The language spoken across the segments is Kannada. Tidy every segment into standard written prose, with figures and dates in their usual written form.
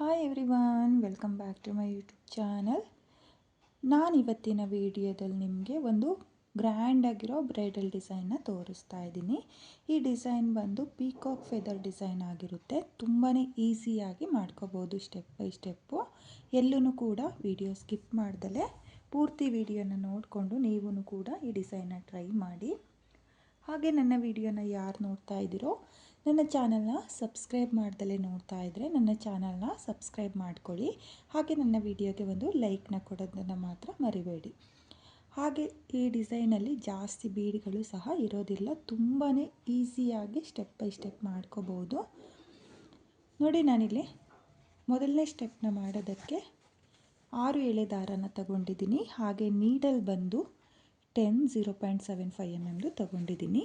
Hi everyone, welcome back to my YouTube channel. ನಾನು ಇವತ್ತಿನ ವಿಡಿಯೋದಲ್ಲಿ ನಿಮಗೆ ಒಂದು ಗ್ರ್ಯಾಂಡಾಗಿರೋ ಬ್ರೈಡಲ್ ಡಿಸೈನ್ನ ತೋರಿಸ್ತಾ ಇದ್ದೀನಿ. ಈ ಡಿಸೈನ್ ಬಂದು ಪೀಕಾಕ್ ಫೆದರ್ ಡಿಸೈನ್ ಆಗಿರುತ್ತೆ. ತುಂಬಾ ಈಸಿಯಾಗಿ ಮಾಡ್ಕೋಬೋದು ಸ್ಟೆಪ್ ಬೈ ಸ್ಟೆಪ್ಪು. ಎಲ್ಲೂ ಕೂಡ ವಿಡಿಯೋ ಸ್ಕಿಪ್ ಮಾಡ್ದಲೇ ಪೂರ್ತಿ ವಿಡಿಯೋನ ನೋಡಿಕೊಂಡು ನೀವು ಕೂಡ ಈ ಡಿಸೈನ್ನ ಟ್ರೈ ಮಾಡಿ. ಹಾಗೆ ನನ್ನ ವಿಡಿಯೋನ ಯಾರು ನೋಡ್ತಾ ಇದ್ದೀರೋ ನನ್ನ ಚಾನಲ್ನ ಸಬ್ಸ್ಕ್ರೈಬ್ ಮಾಡ್ದಲೇ ನೋಡ್ತಾ ಇದ್ದರೆ ನನ್ನ ಚಾನಲ್ನ ಸಬ್ಸ್ಕ್ರೈಬ್ ಮಾಡ್ಕೊಳ್ಳಿ. ಹಾಗೆ ನನ್ನ ವಿಡಿಯೋಗೆ ಒಂದು ಲೈಕ್ನ ಕೊಡೋದನ್ನು ಮಾತ್ರ ಮರಿಬೇಡಿ. ಹಾಗೆ ಈ ಡಿಸೈನಲ್ಲಿ ಜಾಸ್ತಿ ಬೀಡ್ಗಳು ಸಹ ಇರೋದಿಲ್ಲ. ತುಂಬಾ ಈಸಿಯಾಗಿ ಸ್ಟೆಪ್ ಬೈ ಸ್ಟೆಪ್ ಮಾಡ್ಕೋಬೋದು. ನೋಡಿ, ನಾನಿಲ್ಲಿ ಮೊದಲನೇ ಸ್ಟೆಪ್ನ ಮಾಡೋದಕ್ಕೆ 6 ಎಳೆ ದಾರನ ತಗೊಂಡಿದ್ದೀನಿ. ಹಾಗೆ ನೀಡಲ್ ಬಂದು 0.75 mm ತಗೊಂಡಿದ್ದೀನಿ.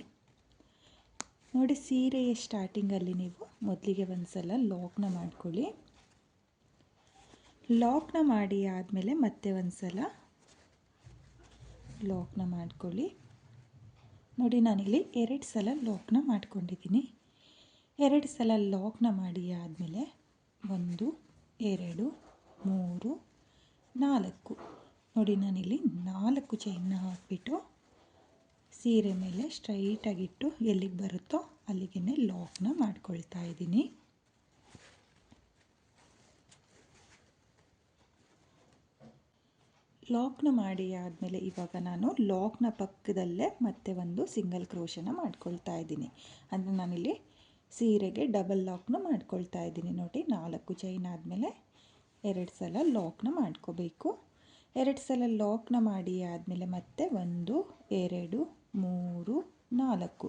ನೋಡಿ, ಸೀರೆಯ ಸ್ಟಾರ್ಟಿಂಗಲ್ಲಿ ನೀವು ಮೊದಲಿಗೆ ಒಂದು ಸಲ ಲಾಕ್ನ ಮಾಡ್ಕೊಳ್ಳಿ. ಲಾಕ್ನ ಮಾಡಿ ಆದಮೇಲೆ ಮತ್ತೆ ಒಂದು ಸಲ ಲಾಕ್ನ ಮಾಡ್ಕೊಳ್ಳಿ. ನೋಡಿ, ನಾನಿಲ್ಲಿ 2 ಸಲ ಲಾಕ್ನ ಮಾಡ್ಕೊಂಡಿದ್ದೀನಿ. 2 ಸಲ ಲಾಕ್ನ ಮಾಡಿ ಆದಮೇಲೆ 1 2 3 4 ನೋಡಿ, ನಾನಿಲ್ಲಿ 4 ಚೈನ್ನ ಹಾಕಿಬಿಟ್ಟು ಸೀರೆ ಮೇಲೆ ಸ್ಟ್ರೈಟಾಗಿಟ್ಟು ಎಲ್ಲಿಗೆ ಬರುತ್ತೋ ಅಲ್ಲಿಗೆ ಲಾಕ್ನ ಮಾಡ್ಕೊಳ್ತಾ ಇದ್ದೀನಿ. ಲಾಕ್ನ ಮಾಡಿ ಆದಮೇಲೆ ಇವಾಗ ನಾನು ಲಾಕ್ನ ಪಕ್ಕದಲ್ಲೇ ಮತ್ತೆ ಒಂದು ಸಿಂಗಲ್ ಕ್ರೋಶನ ಮಾಡ್ಕೊಳ್ತಾ ಇದ್ದೀನಿ. ಅಂದರೆ ನಾನಿಲ್ಲಿ ಸೀರೆಗೆ ಡಬಲ್ ಲಾಕ್ನ ಮಾಡ್ಕೊಳ್ತಾ ಇದ್ದೀನಿ. ನೋಡಿ, 4 ಚೈನ್ ಆದಮೇಲೆ 2 ಸಲ ಲಾಕ್ನ ಮಾಡ್ಕೋಬೇಕು. 2 ಸಲ ಲಾಕ್ನ ಮಾಡಿ ಆದಮೇಲೆ ಮತ್ತೆ 1 2 3 4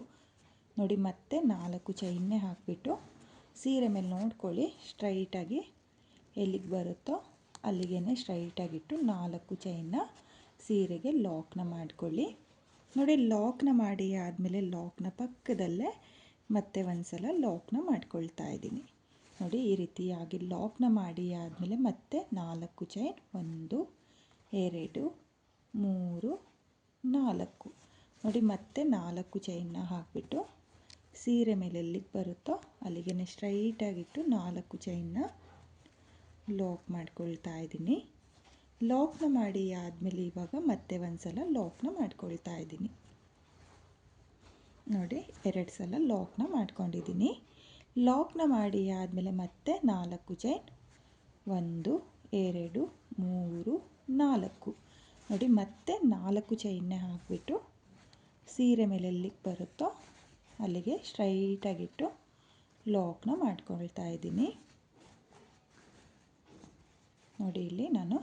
ನೋಡಿ, ಮತ್ತೆ 4 ಚೈನ್ನೇ ಹಾಕಿಬಿಟ್ಟು ಸೀರೆ ಮೇಲೆ ನೋಡ್ಕೊಳ್ಳಿ, ಸ್ಟ್ರೈಟಾಗಿ ಎಲ್ಲಿಗೆ ಬರುತ್ತೋ ಅಲ್ಲಿಗೆ ಸ್ಟ್ರೈಟಾಗಿಟ್ಟು 4 ಚೈನ್ನ ಸೀರೆಗೆ ಲಾಕ್ನ ಮಾಡ್ಕೊಳ್ಳಿ. ನೋಡಿ, ಲಾಕ್ನ ಮಾಡಿ ಆದಮೇಲೆ ಲಾಕ್ನ ಪಕ್ಕದಲ್ಲೇ ಮತ್ತೆ ಒಂದು ಸಲ ಲಾಕ್ನ ಮಾಡ್ಕೊಳ್ತಾ ಇದ್ದೀನಿ. ನೋಡಿ, ಈ ರೀತಿಯಾಗಿ ಲಾಕ್ನ ಮಾಡಿ ಆದಮೇಲೆ ಮತ್ತೆ 4 ಚೈನ್ 1 2 3 4 ನೋಡಿ, ಮತ್ತೆ 4 ಚೈನ್ನ ಹಾಕಿಬಿಟ್ಟು ಸೀರೆ ಮೇಲೆ ಎಲ್ಲಿಗೆ ಬರುತ್ತೋ ಅಲ್ಲಿಗೆ ಸ್ಟ್ರೈಟಾಗಿಟ್ಟು 4 ಚೈನ್ನ ಲಾಕ್ ಮಾಡ್ಕೊಳ್ತಾ ಇದ್ದೀನಿ. ಲಾಕ್ನ ಮಾಡಿ ಆದಮೇಲೆ ಇವಾಗ ಮತ್ತೆ ಒಂದು ಸಲ ಲಾಕ್ನ ಮಾಡ್ಕೊಳ್ತಾ ಇದ್ದೀನಿ. ನೋಡಿ, 2 ಸಲ ಲಾಕ್ನ ಮಾಡ್ಕೊಂಡಿದ್ದೀನಿ. ಲಾಕ್ನ ಮಾಡಿ ಆದಮೇಲೆ ಮತ್ತೆ 4 ಚೈನ್ 1 2 3 4 ನೋಡಿ, ಮತ್ತೆ 4 ಚೈನ್ನೇ ಹಾಕಿಬಿಟ್ಟು ಸೀರೆ ಮೇಲೆ ಎಲ್ಲಿಗೆ ಬರುತ್ತೋ ಅಲ್ಲಿಗೆ ಸ್ಟ್ರೈಟಾಗಿಟ್ಟು ಲಾಕ್ನ ಮಾಡ್ಕೊಳ್ತಾ ಇದ್ದೀನಿ. ನೋಡಿ, ಇಲ್ಲಿ ನಾನು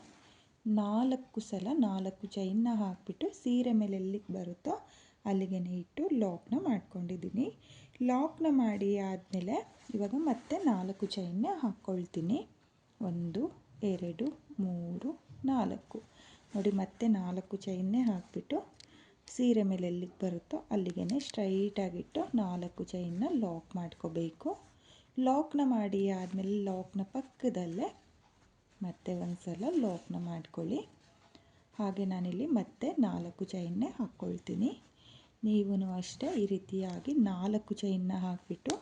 4 ಸಲ 4 ಚೈನ್ನ ಹಾಕಿಬಿಟ್ಟು ಸೀರೆ ಮೇಲೆ ಎಲ್ಲಿಗೆ ಬರುತ್ತೋ ಅಲ್ಲಿಗೆ ಇಟ್ಟು ಲಾಕ್ನ ಮಾಡ್ಕೊಂಡಿದ್ದೀನಿ. ಲಾಕ್ನ ಮಾಡಿ ಆದಮೇಲೆ ಇವಾಗ ಮತ್ತೆ 4 ಚೈನ್ನ ಹಾಕ್ಕೊಳ್ತೀನಿ. 1 2 3 4 ನೋಡಿ, ಮತ್ತೆ 4 ಚೈನ್ನೇ ಹಾಕಿಬಿಟ್ಟು ಸೀರೆ ಮೇಲೆ ಎಲ್ಲಿಗೆ ಬರುತ್ತೋ ಅಲ್ಲಿಗೆ ಸ್ಟ್ರೈಟಾಗಿಟ್ಟು 4 ಚೈನ್ನ ಲಾಕ್ ಮಾಡ್ಕೋಬೇಕು. ಲಾಕ್ನ ಮಾಡಿ ಆದಮೇಲೆ ಲಾಕ್ನ ಪಕ್ಕದಲ್ಲೇ ಮತ್ತೆ ಒಂದು ಸಲ ಲಾಕ್ನ ಮಾಡ್ಕೊಳ್ಳಿ. ಹಾಗೆ ನಾನಿಲ್ಲಿ ಮತ್ತೆ 4 ಚೈನ್ನೇ ಹಾಕ್ಕೊಳ್ತೀನಿ. ನೀವು ಅಷ್ಟೇ ಈ ರೀತಿಯಾಗಿ 4 ಚೈನ್ನ ಹಾಕಿಬಿಟ್ಟು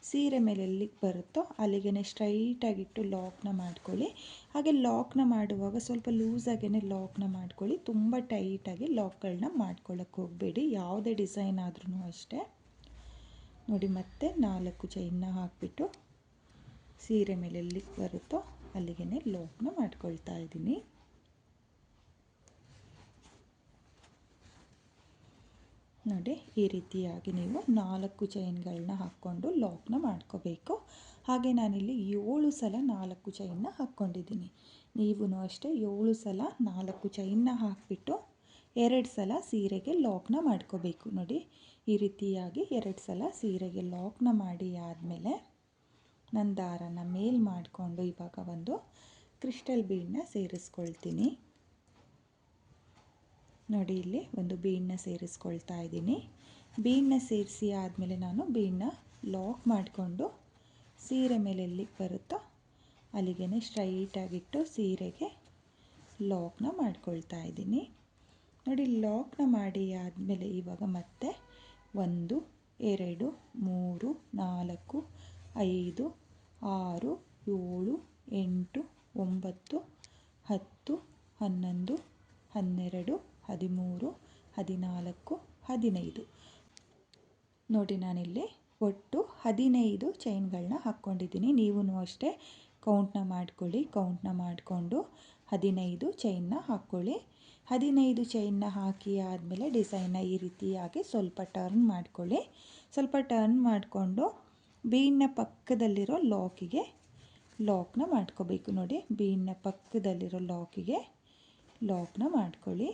ಸೀರೆ ಮೇಲೆ ಎಲ್ಲಿಗೆ ಬರುತ್ತೋ ಅಲ್ಲಿಗೆ ಸ್ಟ್ರೈಟಾಗಿಟ್ಟು ಲಾಕ್ನ ಮಾಡ್ಕೊಳ್ಳಿ. ಹಾಗೆ ಲಾಕ್ನ ಮಾಡುವಾಗ ಸ್ವಲ್ಪ ಲೂಸಾಗೇ ಲಾಕ್ನ ಮಾಡ್ಕೊಳ್ಳಿ. ತುಂಬ ಟೈಟಾಗಿ ಲಾಕ್ಗಳನ್ನ ಮಾಡ್ಕೊಳ್ಳೋಕ್ಕೆ ಹೋಗಬೇಡಿ, ಯಾವುದೇ ಡಿಸೈನ್ ಆದ್ರೂ ಅಷ್ಟೇ. ನೋಡಿ, ಮತ್ತೆ 4 ಚೈನ್ನ ಹಾಕಿಬಿಟ್ಟು ಸೀರೆ ಮೇಲೆ ಎಲ್ಲಿಗೆ ಬರುತ್ತೋ ಅಲ್ಲಿಗೆ ಲಾಕ್ನ ಮಾಡ್ಕೊಳ್ತಾ ಇದ್ದೀನಿ. ನೋಡಿ, ಈ ರೀತಿಯಾಗಿ ನೀವು 4 ಚೈನ್ಗಳನ್ನ ಹಾಕ್ಕೊಂಡು ಲಾಕ್ನ ಮಾಡ್ಕೋಬೇಕು. ಹಾಗೆ ನಾನಿಲ್ಲಿ 7 ಸಲ 4 ಚೈನ್ನ ಹಾಕ್ಕೊಂಡಿದ್ದೀನಿ. ನೀವು ಅಷ್ಟೇ 7 ಸಲ 4 ಚೈನ್ನ ಹಾಕಿಬಿಟ್ಟು 2 ಸಲ ಸೀರೆಗೆ ಲಾಕ್ನ ಮಾಡ್ಕೋಬೇಕು. ನೋಡಿ, ಈ ರೀತಿಯಾಗಿ 2 ಸಲ ಸೀರೆಗೆ ಲಾಕ್ನ ಮಾಡಿ ಆದಮೇಲೆ ನನ್ನ ದಾರನ ಮೇಲ್ ಮಾಡಿಕೊಂಡು ಇವಾಗ ಒಂದು ಕ್ರಿಸ್ಟಲ್ ಬೀಡನ್ನ ಸೇರಿಸ್ಕೊಳ್ತೀನಿ. ನೋಡಿ, ಇಲ್ಲಿ ಒಂದು ಬೀಡನ್ನ ಸೇರಿಸ್ಕೊಳ್ತಾ ಇದ್ದೀನಿ. ಬೀಡನ್ನ ಸೇರಿಸಿ ಆದಮೇಲೆ ನಾನು ಬೀಡನ್ನ ಲಾಕ್ ಮಾಡಿಕೊಂಡು ಸೀರೆ ಮೇಲೆ ಎಲ್ಲಿಗೆ ಬರುತ್ತೋ ಅಲ್ಲಿಗೆ ಸ್ಟ್ರೈಟಾಗಿಟ್ಟು ಸೀರೆಗೆ ಲಾಕ್ನ ಮಾಡ್ಕೊಳ್ತಾ ಇದ್ದೀನಿ. ನೋಡಿ, ಲಾಕ್ನ ಮಾಡಿ ಆದಮೇಲೆ ಇವಾಗ ಮತ್ತೆ 1 2 3 4 5 6 7 8 9 10 11 12 13 14 15 ನೋಡಿ ನಾನಿಲ್ಲಿ ಒಟ್ಟು 15 ಚೈನ್ಗಳನ್ನ ಹಾಕ್ಕೊಂಡಿದ್ದೀನಿ. ನೀವು ಅಷ್ಟೇ ಕೌಂಟ್ನ ಮಾಡಿಕೊಂಡು 15 ಚೈನ್ನ ಹಾಕ್ಕೊಳ್ಳಿ. 15 ಚೈನ್ನ ಹಾಕಿ ಆದಮೇಲೆ ಡಿಸೈನ್ನ ಈ ರೀತಿಯಾಗಿ ಸ್ವಲ್ಪ ಟರ್ನ್ ಮಾಡ್ಕೊಳ್ಳಿ. ಸ್ವಲ್ಪ ಟರ್ನ್ ಮಾಡಿಕೊಂಡು ಬೀನ್ನ ಪಕ್ಕದಲ್ಲಿರೋ ಲಾಕ್ನ ಮಾಡ್ಕೋಬೇಕು. ನೋಡಿ ಬೀನ್ನ ಪಕ್ಕದಲ್ಲಿರೋ ಲಾಕ್ನ ಮಾಡ್ಕೊಳ್ಳಿ.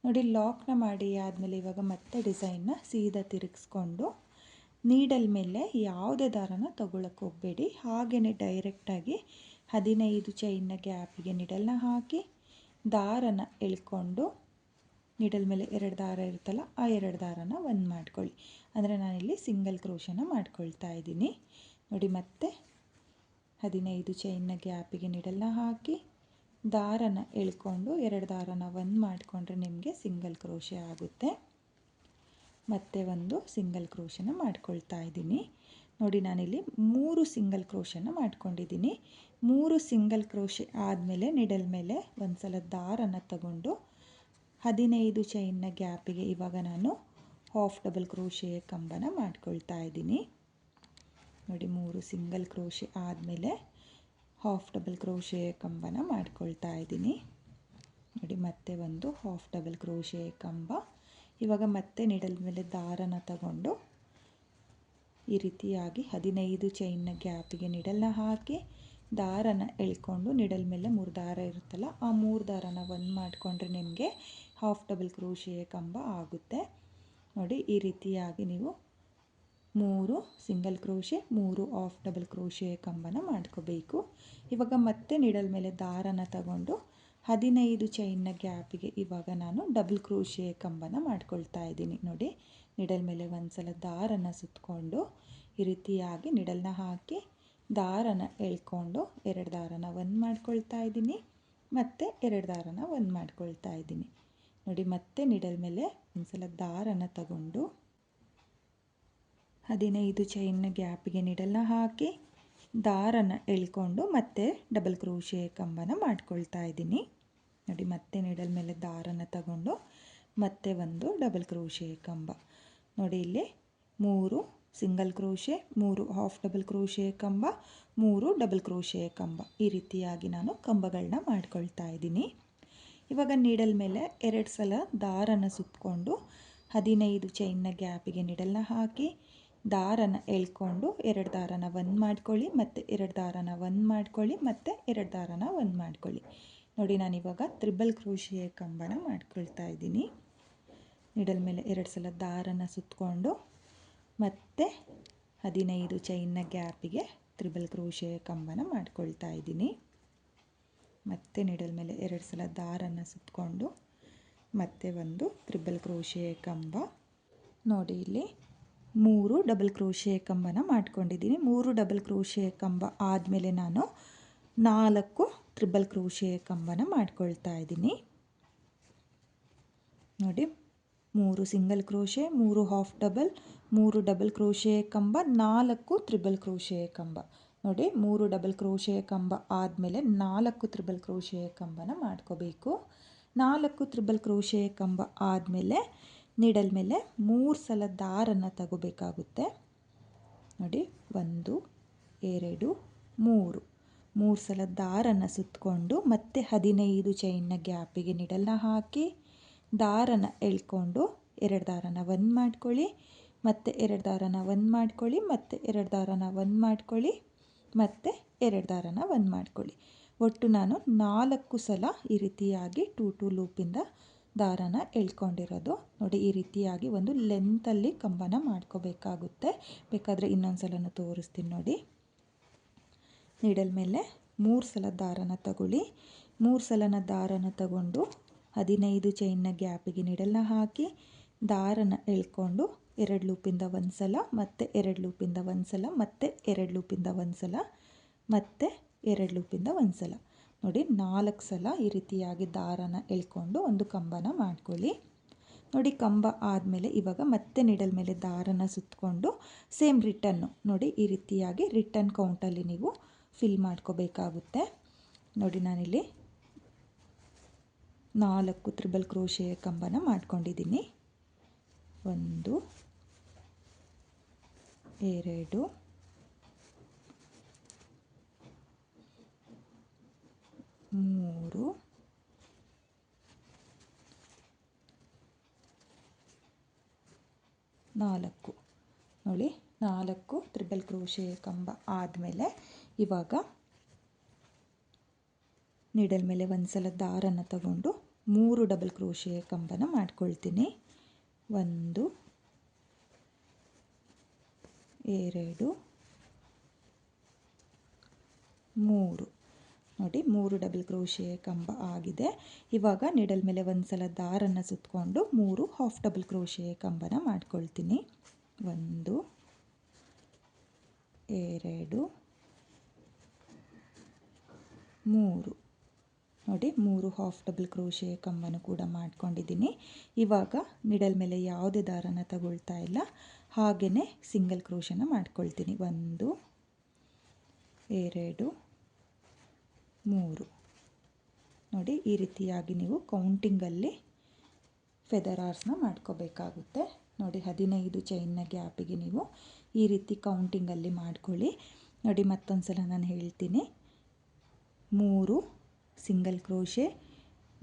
ನೋಡಿ ಲಾಕ್ನ ಮಾಡಿ ಆದಮೇಲೆ ಇವಾಗ ಮತ್ತೆ ಡಿಸೈನ್ನ ಸೀದಾ ತಿರುಗಿಸ್ಕೊಂಡು ನೀಡಲ್ ಮೇಲೆ ಯಾವುದೇ ದಾರನ ತಗೊಳ್ಳೋಕ್ಕೆ ಹೋಗಬೇಡಿ. ಹಾಗೆಯೇ ಡೈರೆಕ್ಟಾಗಿ 15 ಚೈನ್ನ ಗ್ಯಾಪಿಗೆ ನೀಡಲ್ನ ಹಾಕಿ ದಾರನ ಎಳ್ಕೊಂಡು ನೀಡಲ್ ಮೇಲೆ 2 ದಾರ ಇರುತ್ತಲ್ಲ ಆ 2 ದಾರನ ಒಂದು ಮಾಡ್ಕೊಳ್ಳಿ. ಅಂದರೆ ನಾನಿಲ್ಲಿ ಸಿಂಗಲ್ ಕ್ರೋಶನ ಮಾಡ್ಕೊಳ್ತಾ ಇದ್ದೀನಿ. ನೋಡಿ ಮತ್ತೆ 15 ಚೈನ್ನ ಗ್ಯಾಪಿಗೆ ನೀಡಲ್ನ ಹಾಕಿ ದಾರನ ಎಳ್ಕೊಂಡು 2 ದಾರನ ಒಂದು ಮಾಡಿಕೊಂಡ್ರೆ ನಿಮಗೆ ಸಿಂಗಲ್ ಕ್ರೋಶೆ ಆಗುತ್ತೆ. ಮತ್ತೆ ಒಂದು ಸಿಂಗಲ್ ಕ್ರೋಶನ ಮಾಡ್ಕೊಳ್ತಾ ಇದ್ದೀನಿ. ನೋಡಿ ನಾನಿಲ್ಲಿ 3 ಸಿಂಗಲ್ ಕ್ರೋಶನ ಮಾಡ್ಕೊಂಡಿದ್ದೀನಿ. 3 ಸಿಂಗಲ್ ಕ್ರೋಶೆ ಆದಮೇಲೆ ನಿಡಲ್ ಮೇಲೆ ಒಂದು ಸಲ ದಾರನ ತಗೊಂಡು 15 ಚೈನ್ನ ಗ್ಯಾಪಿಗೆ ಇವಾಗ ನಾನು ಹಾಫ್ ಡಬಲ್ ಕ್ರೋಶೆಯ ಕಂಬನ ಮಾಡ್ಕೊಳ್ತಾ ಇದ್ದೀನಿ. ನೋಡಿ 3 ಸಿಂಗಲ್ ಕ್ರೋಶೆ ಆದಮೇಲೆ ಹಾಫ್ ಡಬಲ್ ಕ್ರೋಶೆಯ ಕಂಬನ ಮಾಡ್ಕೊಳ್ತಾ ಇದ್ದೀನಿ. ನೋಡಿ ಮತ್ತೆ ಒಂದು ಹಾಫ್ ಡಬಲ್ ಕ್ರೋಶೆಯ ಕಂಬ. ಇವಾಗ ಮತ್ತೆ ನಿಡಲ್ ಮೇಲೆ ದಾರನ ತಗೊಂಡು ಈ ರೀತಿಯಾಗಿ 15 ಚೈನ್ನ ಗ್ಯಾಪಿಗೆ ನಿಡಲ್ನ ಹಾಕಿ ದಾರನ ಎಳ್ಕೊಂಡು ನಿಡಲ್ ಮೇಲೆ 3 ದಾರ ಇರುತ್ತಲ್ಲ ಆ 3 ದಾರನ ಒಂದು ಮಾಡಿಕೊಂಡ್ರೆ ನಿಮಗೆ ಹಾಫ್ ಡಬಲ್ ಕ್ರೋಶೆಯ ಕಂಬ ಆಗುತ್ತೆ. ನೋಡಿ ಈ ರೀತಿಯಾಗಿ ನೀವು 3 ಸಿಂಗಲ್ ಕ್ರೋಶೆ 3 ಹಾಫ್ ಡಬಲ್ ಕ್ರೋಶೆಯ ಕಂಬನ ಮಾಡ್ಕೋಬೇಕು. ಇವಾಗ ಮತ್ತೆ ನಿಡಲ್ ಮೇಲೆ ದಾರನ ತಗೊಂಡು 15 ಚೈನ್ನ ಗ್ಯಾಪಿಗೆ ಇವಾಗ ನಾನು ಡಬಲ್ ಕ್ರೋಶೆಯ ಕಂಬನ ಮಾಡ್ಕೊಳ್ತಾ ಇದ್ದೀನಿ. ನೋಡಿ ನಿಡಲ್ ಮೇಲೆ ಒಂದು ಸಲ ದಾರನ ಸುತ್ತಕೊಂಡು ಈ ರೀತಿಯಾಗಿ ನಿಡಲ್ನ ಹಾಕಿ ದಾರನ ಎಳ್ಕೊಂಡು 2 ದಾರನ ಒಂದು ಮಾಡ್ಕೊಳ್ತಾ ಇದ್ದೀನಿ. ಮತ್ತು 2 ದಾರನ ಒಂದು ಮಾಡ್ಕೊಳ್ತಾ ಇದ್ದೀನಿ. ನೋಡಿ ಮತ್ತೆ ನಿಡಲ್ ಮೇಲೆ ಒಂದು ಸಲ ದಾರನ ತಗೊಂಡು 15 ಚೈನ್ನ ಗ್ಯಾಪಿಗೆ ನಿಡಲ್ನ ಹಾಕಿ ದಾರನ ಎಳ್ಕೊಂಡು ಮತ್ತೆ ಡಬಲ್ ಕ್ರೋಶೆಯ ಕಂಬನ ಮಾಡ್ಕೊಳ್ತಾ ಇದ್ದೀನಿ. ನೋಡಿ ಮತ್ತೆ ನಿಡಲ್ ಮೇಲೆ ದಾರನ ತಗೊಂಡು ಮತ್ತೆ ಒಂದು ಡಬಲ್ ಕ್ರೋಶೆಯ ಕಂಬ. ನೋಡಿ ಇಲ್ಲಿ 3 ಸಿಂಗಲ್ ಕ್ರೋಶೆ 3 ಹಾಫ್ ಡಬಲ್ ಕ್ರೋಶೆಯ ಕಂಬ 3 ಡಬಲ್ ಕ್ರೋಶೆಯ ಕಂಬ ಈ ರೀತಿಯಾಗಿ ನಾನು ಕಂಬಗಳನ್ನ ಮಾಡ್ಕೊಳ್ತಾ ಇದ್ದೀನಿ. ಇವಾಗ ನೀಡಲ್ ಮೇಲೆ 2 ಸಲ ದಾರನ ಸುತ್ತಕೊಂಡು 15 ಚೈನ್ನ ಗ್ಯಾಪಿಗೆ ನಿಡಲ್ನ ಹಾಕಿ ದಾರನ ಎಳ್ಕೊಂಡು 2 ದಾರನ ಒಂದು ಮಾಡ್ಕೊಳ್ಳಿ ಮತ್ತು 2 ದಾರನ ಒಂದು ಮಾಡ್ಕೊಳ್ಳಿ ಮತ್ತು 2 ದಾರನ ಒಂದು ಮಾಡ್ಕೊಳ್ಳಿ. ನೋಡಿ ನಾನಿವಾಗ ತ್ರಿಬಲ್ ಕ್ರೋಶೆಯ ಕಂಬನ ಮಾಡ್ಕೊಳ್ತಾ ಇದ್ದೀನಿ. ನಿಡಲ್ ಮೇಲೆ 2 ಸಲ ದಾರನ ಸುತ್ತಕೊಂಡು ಮತ್ತು 15 ಚೈನ್ನ ಗ್ಯಾಪಿಗೆ ತ್ರಿಬಲ್ ಕ್ರೋಶೆಯ ಕಂಬನ ಮಾಡ್ಕೊಳ್ತಾ ಇದ್ದೀನಿ. ಮತ್ತೆ ನಿಡಲ್ ಮೇಲೆ 2 ಸಲ ದಾರನ ಸುತ್ತಕೊಂಡು ಮತ್ತೆ ಒಂದು ತ್ರಿಬಲ್ ಕ್ರೋಶೆಯ ಕಂಬ. ನೋಡಿ ಇಲ್ಲಿ 3 ಡಬಲ್ ಕ್ರೋಶೆಯ ಕಂಬನ ಮಾಡ್ಕೊಂಡಿದ್ದೀನಿ. 3 ಡಬಲ್ ಕ್ರೋಶೆಯ ಕಂಬ ಆದಮೇಲೆ ನಾನು 4 ತ್ರಿಬಲ್ ಕ್ರೋಶೆಯ ಕಂಬನ ಮಾಡ್ಕೊಳ್ತಾ ಇದ್ದೀನಿ. ನೋಡಿ 3 single crochet 3 half double 3 double ಕ್ರೋಶೆಯ ಕಂಬ 4 ತ್ರಿಬಲ್ ಕ್ರೋಶೆಯ ಕಂಬ. ನೋಡಿ 3 ಡಬಲ್ ಕ್ರೋಶೆಯ ಕಂಬ ಆದಮೇಲೆ 4 ತ್ರಿಬಲ್ ಕ್ರೋಶೆಯ ಕಂಬನ ಮಾಡ್ಕೋಬೇಕು. 4 ತ್ರಿಬಲ್ ಕ್ರೋಶೆಯ ಕಂಬ ಆದಮೇಲೆ ನೀಡಲ್ ಮೇಲೆ 3 ಸಲ ದಾರನ ತಗೋಬೇಕಾಗುತ್ತೆ. ನೋಡಿ 1 2 3 ಸಲ ದಾರನ ಸುತ್ತಕೊಂಡು ಮತ್ತೆ 15 ಚೈನ್ನ ಗ್ಯಾಪಿಗೆ ನೀಡಲ್ನ ಹಾಕಿ ದಾರನ ಎಳ್ಕೊಂಡು 2 ದಾರನ ಒಂದು ಮಾಡ್ಕೊಳ್ಳಿ ಮತ್ತು 2 ದಾರನ ಒಂದು ಮಾಡ್ಕೊಳ್ಳಿ ಮತ್ತು 2 ದಾರನ ಒಂದು ಮಾಡ್ಕೊಳ್ಳಿ ಮತ್ತು 2 ದಾರನ ಒಂದು ಮಾಡ್ಕೊಳ್ಳಿ. ಒಟ್ಟು ನಾನು 4 ಸಲ ಈ ರೀತಿಯಾಗಿ 2 ಲೂಪಿಂದ ದಾರನ ಎಳ್ಕೊಂಡಿರೋದು. ನೋಡಿ ಈ ರೀತಿಯಾಗಿ ಒಂದು ಲೆಂತಲ್ಲಿ ಕಂಬನ ಮಾಡ್ಕೋಬೇಕಾಗುತ್ತೆ. ಬೇಕಾದರೆ ಇನ್ನೊಂದು ಸಲನೂ ತೋರಿಸ್ತೀನಿ ನೋಡಿ. ನೀಡಲ್ ಮೇಲೆ 3 ಸಲ ದಾರನ ತಗೊಳ್ಳಿ. 3 ಸಲನ ದಾರನ ತಗೊಂಡು 15 ಚೈನ್ನ ಗ್ಯಾಪಿಗೆ ನೀಡಲ್ನ ಹಾಕಿ ದಾರನ ಎಳ್ಕೊಂಡು 2 ಲೂಪಿಂದ ಒಂದು ಸಲ ಮತ್ತು 2 ಲೂಪಿಂದ ಒಂದು ಸಲ ಮತ್ತು 2 ಲೂಪಿಂದ ಒಂದು ಸಲ ಮತ್ತು 2 ಲೂಪಿಂದ ಒಂದು ಸಲ. ನೋಡಿ 4 ಸಲ ಈ ರೀತಿಯಾಗಿ ದಾರನ ಎಳ್ಕೊಂಡು ಒಂದು ಕಂಬನ ಮಾಡ್ಕೊಳ್ಳಿ. ನೋಡಿ ಕಂಬ ಆದಮೇಲೆ ಇವಾಗ ಮತ್ತೆ ನೀಡಲ್ ಮೇಲೆ ದಾರನ ಸುತ್ತಕೊಂಡು ಸೇಮ್ ರಿಟನ್ನು ನೋಡಿ ಈ ರೀತಿಯಾಗಿ ರಿಟರ್ನ್ ಕೌಂಟಲ್ಲಿ ನೀವು ಫಿಲ್ ಮಾಡ್ಕೋಬೇಕಾಗುತ್ತೆ. ನೋಡಿ ನಾನಿಲ್ಲಿ 4 ತ್ರಿಬಲ್ ಕ್ರೋಶೆ ಕಂಬನ ಮಾಡ್ಕೊಂಡಿದ್ದೀನಿ. 1 2 3 4. ನೋಡಿ 4 ತ್ರಿಬಲ್ ಕ್ರೋಶೆ ಕಂಬ ಆದಮೇಲೆ ಇವಾಗ ನೀಡಲ್ ಮೇಲೆ ಒಂದು ಸಲ ದಾರನ ತಗೊಂಡು 3 ಡಬಲ್ ಕ್ರೋಶೆ ಕಂಬನ ಮಾಡ್ಕೊಳ್ತೀನಿ. 1 2 3. ನೋಡಿ 3 ಡಬಲ್ ಕ್ರೋಶೆ ಕಂಬ ಆಗಿದೆ. ಇವಾಗ ನೀಡಲ್ ಮೇಲೆ ಒಂದು ಸಲ ದಾರನ ಸುತ್ತಕೊಂಡು 3 ಹಾಫ್ ಡಬಲ್ ಕ್ರೋಶೆ ಕಂಬನ ಮಾಡ್ಕೊಳ್ತೀನಿ. 1 2 3. ನೋಡಿ 3 ಹಾಫ್ ಡಬಲ್ ಕ್ರೋಶೆ ಕಂಬನ ಕೂಡ ಮಾಡ್ಕೊಂಡಿದ್ದೀನಿ. ಇವಾಗ ನೀಡಲ್ ಮೇಲೆ ಯಾವುದೇ ದಾರನ ತಗೊಳ್ತಾ ಇಲ್ಲ, ಹಾಗೆಯೇ ಸಿಂಗಲ್ ಕ್ರೋಶನ ಮಾಡ್ಕೊಳ್ತೀನಿ. 1 2 3. ನೋಡಿ ಈ ರೀತಿಯಾಗಿ ನೀವು ಕೌಂಟಿಂಗಲ್ಲಿ ಫೆದರ್ ಆರ್ಸ್ನ ಮಾಡ್ಕೋಬೇಕಾಗುತ್ತೆ. ನೋಡಿ 15 ಚೈನ್ನ ಗ್ಯಾಪಿಗೆ ನೀವು ಈ ರೀತಿ ಕೌಂಟಿಂಗಲ್ಲಿ ಮಾಡ್ಕೊಳ್ಳಿ. ನೋಡಿ ಮತ್ತೊಂದು ಸಲ ನಾನು ಹೇಳ್ತೀನಿ. 3 single crochet,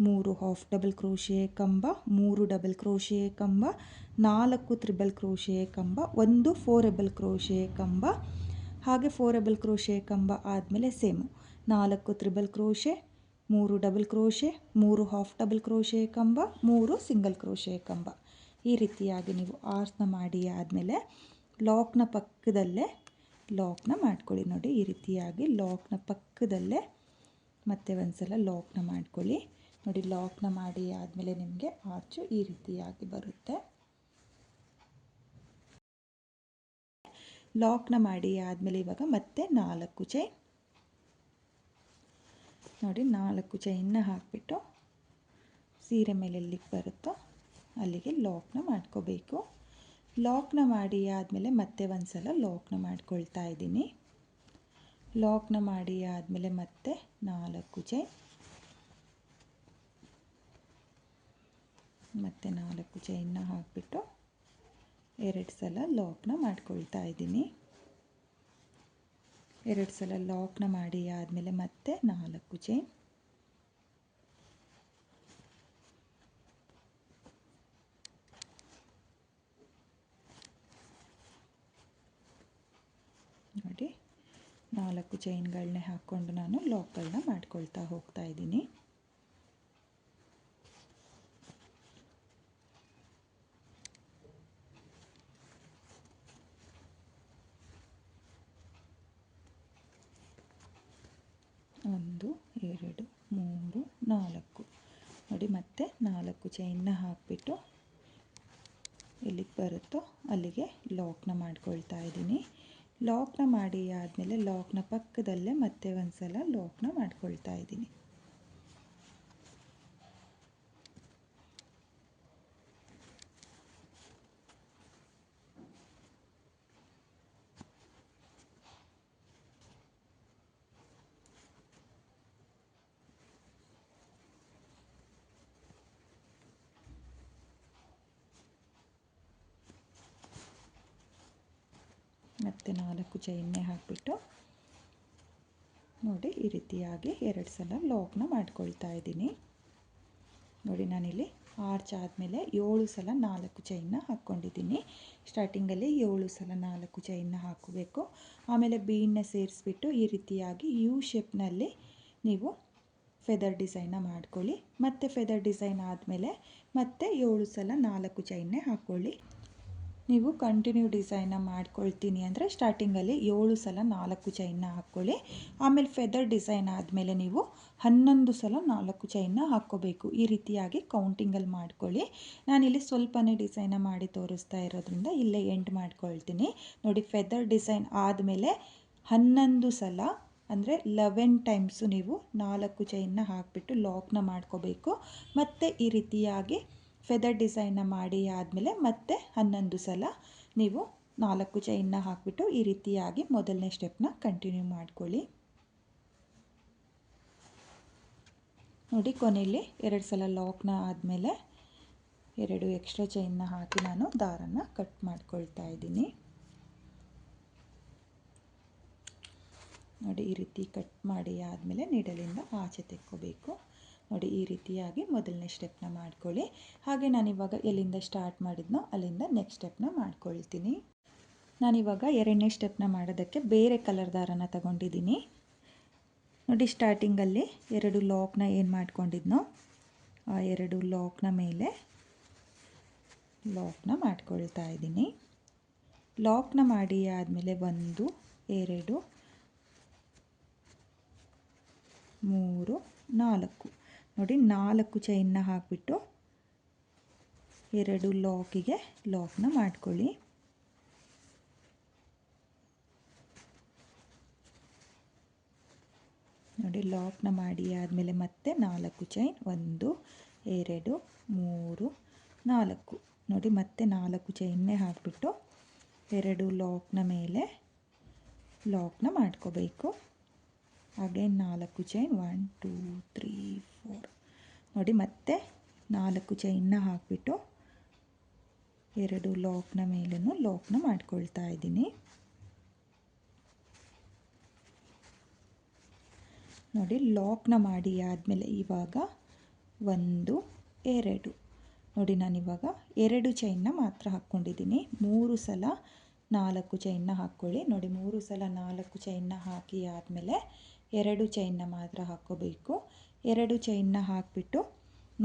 3 half double crochet ಕಂಬ, 3 ಡಬಲ್ ಕ್ರೋಶೆ ಕಂಬ, 4 ತ್ರಿಬಲ್ ಕ್ರೋಶೆ ಕಂಬ, 1 4 ಕ್ರೋಶೆ ಕಂಬ, ಹಾಗೆ 4 ಕ್ರೋಶೆ ಕಂಬ ಆದಮೇಲೆ same 4 triple crochet, 3 double crochet, 3 half double crochet ಕಂಬ, 3 ಸಿಂಗಲ್ ಕ್ರೋಶೆ ಕಂಬ. ಈ ರೀತಿಯಾಗಿ ನೀವು ಆರ್ಸ್ನ ಮಾಡಿ ಆದಮೇಲೆ ಲಾಕ್ನ ಪಕ್ಕದಲ್ಲೇ ಲಾಕ್ನ ಮಾಡ್ಕೊಳ್ಳಿ. ನೋಡಿ ಈ ರೀತಿಯಾಗಿ ಲಾಕ್ನ ಪಕ್ಕದಲ್ಲೇ ಮತ್ತೆ ಒಂದು ಸಲ ಲಾಕ್ನ ಮಾಡ್ಕೊಳ್ಳಿ. ನೋಡಿ ಲಾಕ್ನ ಮಾಡಿ ಆದಮೇಲೆ ನಿಮಗೆ ಆರ್ಚು ಈ ರೀತಿಯಾಗಿ ಬರುತ್ತೆ. ಲಾಕ್ನ ಮಾಡಿ ಆದಮೇಲೆ ಇವಾಗ ಮತ್ತೆ 4 ಚೈನ್, ನೋಡಿ 4 ಚೈನ್ನ ಹಾಕಿಬಿಟ್ಟು ಸೀರೆ ಮೇಲೆ ಎಲ್ಲಿಗೆ ಬರುತ್ತೋ ಅಲ್ಲಿಗೆ ಲಾಕ್ನ ಮಾಡ್ಕೋಬೇಕು. ಲಾಕ್ನ ಮಾಡಿ ಆದಮೇಲೆ ಮತ್ತೆ ಒಂದು ಸಲ ಲಾಕ್ನ ಮಾಡ್ಕೊಳ್ತಾ ಇದ್ದೀನಿ. ಲಾಕ್ನ ಮಾಡಿ ಆದಮೇಲೆ ಮತ್ತೆ 4 ಚೈನ್, ಮತ್ತೆ 4 ಚೈನ್ನ ಹಾಕಿಬಿಟ್ಟು 2 ಸಲ ಲಾಕ್ನ ಮಾಡ್ಕೊಳ್ತಾ ಇದ್ದೀನಿ. 2 ಸಲ ಲಾಕ್ನ ಮಾಡಿ ಆದಮೇಲೆ ಮತ್ತೆ 4 ಚೈನ್, ನೋಡಿ 4 ಚೈನ್ಗಳನ್ನೇ ಹಾಕ್ಕೊಂಡು ನಾನು ಲಾಕ್ಗಳನ್ನ ಮಾಡ್ಕೊಳ್ತಾ ಹೋಗ್ತಾ ಇದ್ದೀನಿ. ಒಂದು 2 3 4. ನೋಡಿ ಮತ್ತೆ 4 ಚೈನ್ನ ಹಾಕಿಬಿಟ್ಟು ಎಲ್ಲಿಗೆ ಬರುತ್ತೋ ಅಲ್ಲಿಗೆ ಲಾಕ್ನ ಮಾಡ್ಕೊಳ್ತಾ ಇದ್ದೀನಿ. ಲಾಕ್ನ ಮಾಡಿ ಆದಮೇಲೆ ಲಾಕ್ನ ಪಕ್ಕದಲ್ಲೇ ಮತ್ತೆ ಒಂದು ಸಲ ಲಾಕ್ನ ಮಾಡ್ಕೊಳ್ತಾ ಇದ್ದೀನಿ. ಮತ್ತೆ 4 ಚೈನ್ನೇ ಹಾಕಿಬಿಟ್ಟು ನೋಡಿ ಈ ರೀತಿಯಾಗಿ 2 ಸಲ ಲಾಕ್ನ ಮಾಡ್ಕೊಳ್ತಾ ಇದ್ದೀನಿ. ನೋಡಿ ನಾನಿಲ್ಲಿ ಆರ್ಚ್ ಆದಮೇಲೆ 7 ಸಲ 4 ಚೈನ್ನ ಹಾಕ್ಕೊಂಡಿದ್ದೀನಿ. ಸ್ಟಾರ್ಟಿಂಗಲ್ಲಿ 7 ಸಲ 4 ಚೈನ್ನ ಹಾಕಬೇಕು. ಆಮೇಲೆ ಬೀಡನ್ನ ಸೇರಿಸ್ಬಿಟ್ಟು ಈ ರೀತಿಯಾಗಿ ಯು ಶೇಪ್ನಲ್ಲಿ ನೀವು ಫೆದರ್ ಡಿಸೈನ್ನ ಮಾಡ್ಕೊಳ್ಳಿ. ಮತ್ತು ಫೆದರ್ ಡಿಸೈನ್ ಆದಮೇಲೆ ಮತ್ತೆ 7 ಸಲ 4 ಚೈನ್ನೇ ಹಾಕ್ಕೊಳ್ಳಿ. ನೀವು ಕಂಟಿನ್ಯೂ ಡಿಸೈನ್ನ ಮಾಡ್ಕೊಳ್ತೀನಿ ಅಂದರೆ ಸ್ಟಾರ್ಟಿಂಗಲ್ಲಿ 7 ಸಲ 4 ಚೈನ್ನ ಹಾಕ್ಕೊಳ್ಳಿ. ಆಮೇಲೆ ಫೆದರ್ ಡಿಸೈನ್ ಆದಮೇಲೆ ನೀವು 11 ಸಲ 4 ಚೈನ್ನ ಹಾಕ್ಕೋಬೇಕು. ಈ ರೀತಿಯಾಗಿ ಕೌಂಟಿಂಗಲ್ಲಿ ಮಾಡ್ಕೊಳ್ಳಿ. ನಾನಿಲ್ಲಿ ಸ್ವಲ್ಪನೇ ಡಿಸೈನ್ನ ಮಾಡಿ ತೋರಿಸ್ತಾ ಇರೋದ್ರಿಂದ ಇಲ್ಲೇ ಎಂಡ್ ಮಾಡ್ಕೊಳ್ತೀನಿ. ನೋಡಿ ಫೆದರ್ ಡಿಸೈನ್ ಆದಮೇಲೆ 11 ಸಲ ಅಂದರೆ 11 ಟೈಮ್ಸು ನೀವು 4 ಚೈನ್ನ ಹಾಕಿಬಿಟ್ಟು ಲಾಕ್ನ ಮಾಡ್ಕೋಬೇಕು. ಮತ್ತು ಈ ರೀತಿಯಾಗಿ ಫೆದರ್ ಡಿಸೈನ್ನ ಮಾಡಿ ಆದಮೇಲೆ ಮತ್ತೆ 11 ಸಲ ನೀವು 4 ಚೈನ್ನ ಹಾಕಿಬಿಟ್ಟು ಈ ರೀತಿಯಾಗಿ ಮೊದಲನೇ ಸ್ಟೆಪ್ನ ಕಂಟಿನ್ಯೂ ಮಾಡ್ಕೊಳ್ಳಿ. ನೋಡಿ ಕೊನೆಯಲ್ಲಿ 2 ಸಲ ಲಾಕ್ನ ಆದಮೇಲೆ 2 ಎಕ್ಸ್ಟ್ರಾ ಚೈನ್ನ ಹಾಕಿ ನಾನು ದಾರನ ಕಟ್ ಮಾಡ್ಕೊಳ್ತಾ ಇದ್ದೀನಿ. ನೋಡಿ ಈ ರೀತಿ ಕಟ್ ಮಾಡಿ ಆದಮೇಲೆ ನೀಡಲಿಂದ ಆಚೆ ತೆಕ್ಕೋಬೇಕು. ನೋಡಿ ಈ ರೀತಿಯಾಗಿ ಮೊದಲನೇ ಸ್ಟೆಪ್ನ ಮಾಡ್ಕೊಳ್ಳಿ. ಹಾಗೆ ನಾನಿವಾಗ ಎಲ್ಲಿಂದ ಸ್ಟಾರ್ಟ್ ಮಾಡಿದ್ನೋ ಅಲ್ಲಿಂದ ನೆಕ್ಸ್ಟ್ ಸ್ಟೆಪ್ನ ಮಾಡ್ಕೊಳ್ತೀನಿ. ನಾನಿವಾಗ ಎರಡನೇ ಸ್ಟೆಪ್ನ ಮಾಡೋದಕ್ಕೆ ಬೇರೆ ಕಲರ್ ದಾರನ ತಗೊಂಡಿದ್ದೀನಿ. ನೋಡಿ ಸ್ಟಾರ್ಟಿಂಗಲ್ಲಿ 2 ಲಾಕ್ನ ಏನು ಮಾಡ್ಕೊಂಡಿದ್ನೋ ಆ 2 ಲಾಕ್ನ ಮೇಲೆ ಲಾಕ್ನ ಮಾಡ್ಕೊಳ್ತಾ ಇದ್ದೀನಿ. ಲಾಕ್ನ ಮಾಡಿ ಆದಮೇಲೆ 1 2 3 4 ನೋಡಿ 4 ಚೈನ್ನ ಹಾಕಿಬಿಟ್ಟು 2 ಲಾಕಿಗೆ ಲಾಕ್ನ ಮಾಡ್ಕೊಳ್ಳಿ. ನೋಡಿ ಲಾಕ್ನ ಮಾಡಿ ಆದಮೇಲೆ ಮತ್ತೆ 4 ಚೈನ್ 1 2 3 4 ನೋಡಿ ಮತ್ತೆ 4 ಚೈನ್ನೇ ಹಾಕಿಬಿಟ್ಟು 2 ಲಾಕ್ನ ಮೇಲೆ ಲಾಕ್ನ ಮಾಡ್ಕೋಬೇಕು. ಹಾಗೆ 4 ಚೈನ್ 1 2 3 4 ನೋಡಿ ಮತ್ತೆ 4 ಚೈನ್ನ ಹಾಕಿಬಿಟ್ಟು 2 ಲಾಕ್ನ ಮೇಲೂ ಲಾಕ್ನ ಮಾಡ್ಕೊಳ್ತಾ ಇದ್ದೀನಿ. ನೋಡಿ ಲಾಕ್ನ ಮಾಡಿ ಆದಮೇಲೆ ಇವಾಗ 1 2 ನೋಡಿ ನಾನಿವಾಗ 2 ಚೈನ್ನ ಮಾತ್ರ ಹಾಕ್ಕೊಂಡಿದ್ದೀನಿ. 3 ಸಲ 4 ಚೈನ್ನ ಹಾಕ್ಕೊಳ್ಳಿ. ನೋಡಿ 3 ಸಲ 4 ಚೈನ್ನ ಹಾಕಿ ಆದಮೇಲೆ 2 ಚೈನ್ನ ಮಾತ್ರ ಹಾಕ್ಕೋಬೇಕು. 2 ಚೈನ್ನ ಹಾಕಿಬಿಟ್ಟು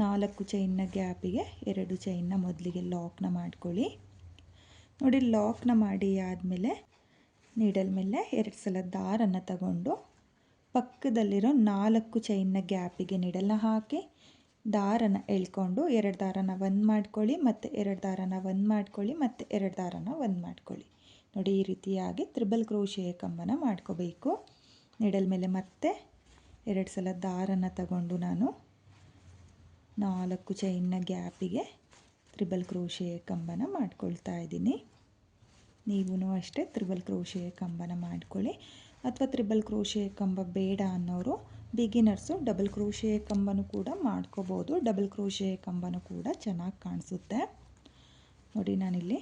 4 ಚೈನ್ನ ಗ್ಯಾಪಿಗೆ 2 ಚೈನ್ನ ಮೊದಲಿಗೆ ಲಾಕ್ನ ಮಾಡ್ಕೊಳ್ಳಿ. ನೋಡಿ ಲಾಕ್ನ ಮಾಡಿ ಆದಮೇಲೆ ನೀಡಲ್ ಮೇಲೆ 2 ಸಲ ದಾರನ ತಗೊಂಡು ಪಕ್ಕದಲ್ಲಿರೋ 4 ಚೈನ್ನ ಗ್ಯಾಪಿಗೆ ನೀಡಲ್ನ ಹಾಕಿ ದಾರನ ಎಳ್ಕೊಂಡು 2 ದಾರನ 1 ಮಾಡ್ಕೊಳ್ಳಿ, ಮತ್ತು 2 ದಾರನ 1 ಮಾಡ್ಕೊಳ್ಳಿ, ಮತ್ತು 2 ದಾರನ 1 ಮಾಡ್ಕೊಳ್ಳಿ. ನೋಡಿ ಈ ರೀತಿಯಾಗಿ ತ್ರಿಬಲ್ ಕ್ರೋಶೆ ಕಂಬನ ಮಾಡ್ಕೋಬೇಕು. ನೀಡಲ್ ಮೇಲೆ ಮತ್ತೆ 2 ಸಲ ದಾರನ ತಗೊಂಡು ನಾನು 4 ಚೈನ್ನ ಗ್ಯಾಪಿಗೆ ತ್ರಿಬಲ್ ಕ್ರೋಶೆ ಕಂಬನ ಮಾಡ್ಕೊಳ್ತಾ ಇದ್ದೀನಿ. ನೀವು ಅಷ್ಟೇ ತ್ರಿಬಲ್ ಕ್ರೋಶೆ ಕಂಬನ ಮಾಡ್ಕೊಳ್ಳಿ. ಅಥವಾ ತ್ರಿಬಲ್ ಕ್ರೋಶೆ ಕಂಬ ಬೇಡ ಅನ್ನೋರು ಬಿಗಿನರ್ಸು ಡಬಲ್ ಕ್ರೋಶೆ ಕಂಬನೂ ಕೂಡ ಮಾಡ್ಕೋಬೋದು. ಡಬಲ್ ಕ್ರೋಶೆ ಕಂಬನೂ ಕೂಡ ಚೆನ್ನಾಗಿ ಕಾಣಿಸುತ್ತೆ. ನೋಡಿ ನಾನಿಲ್ಲಿ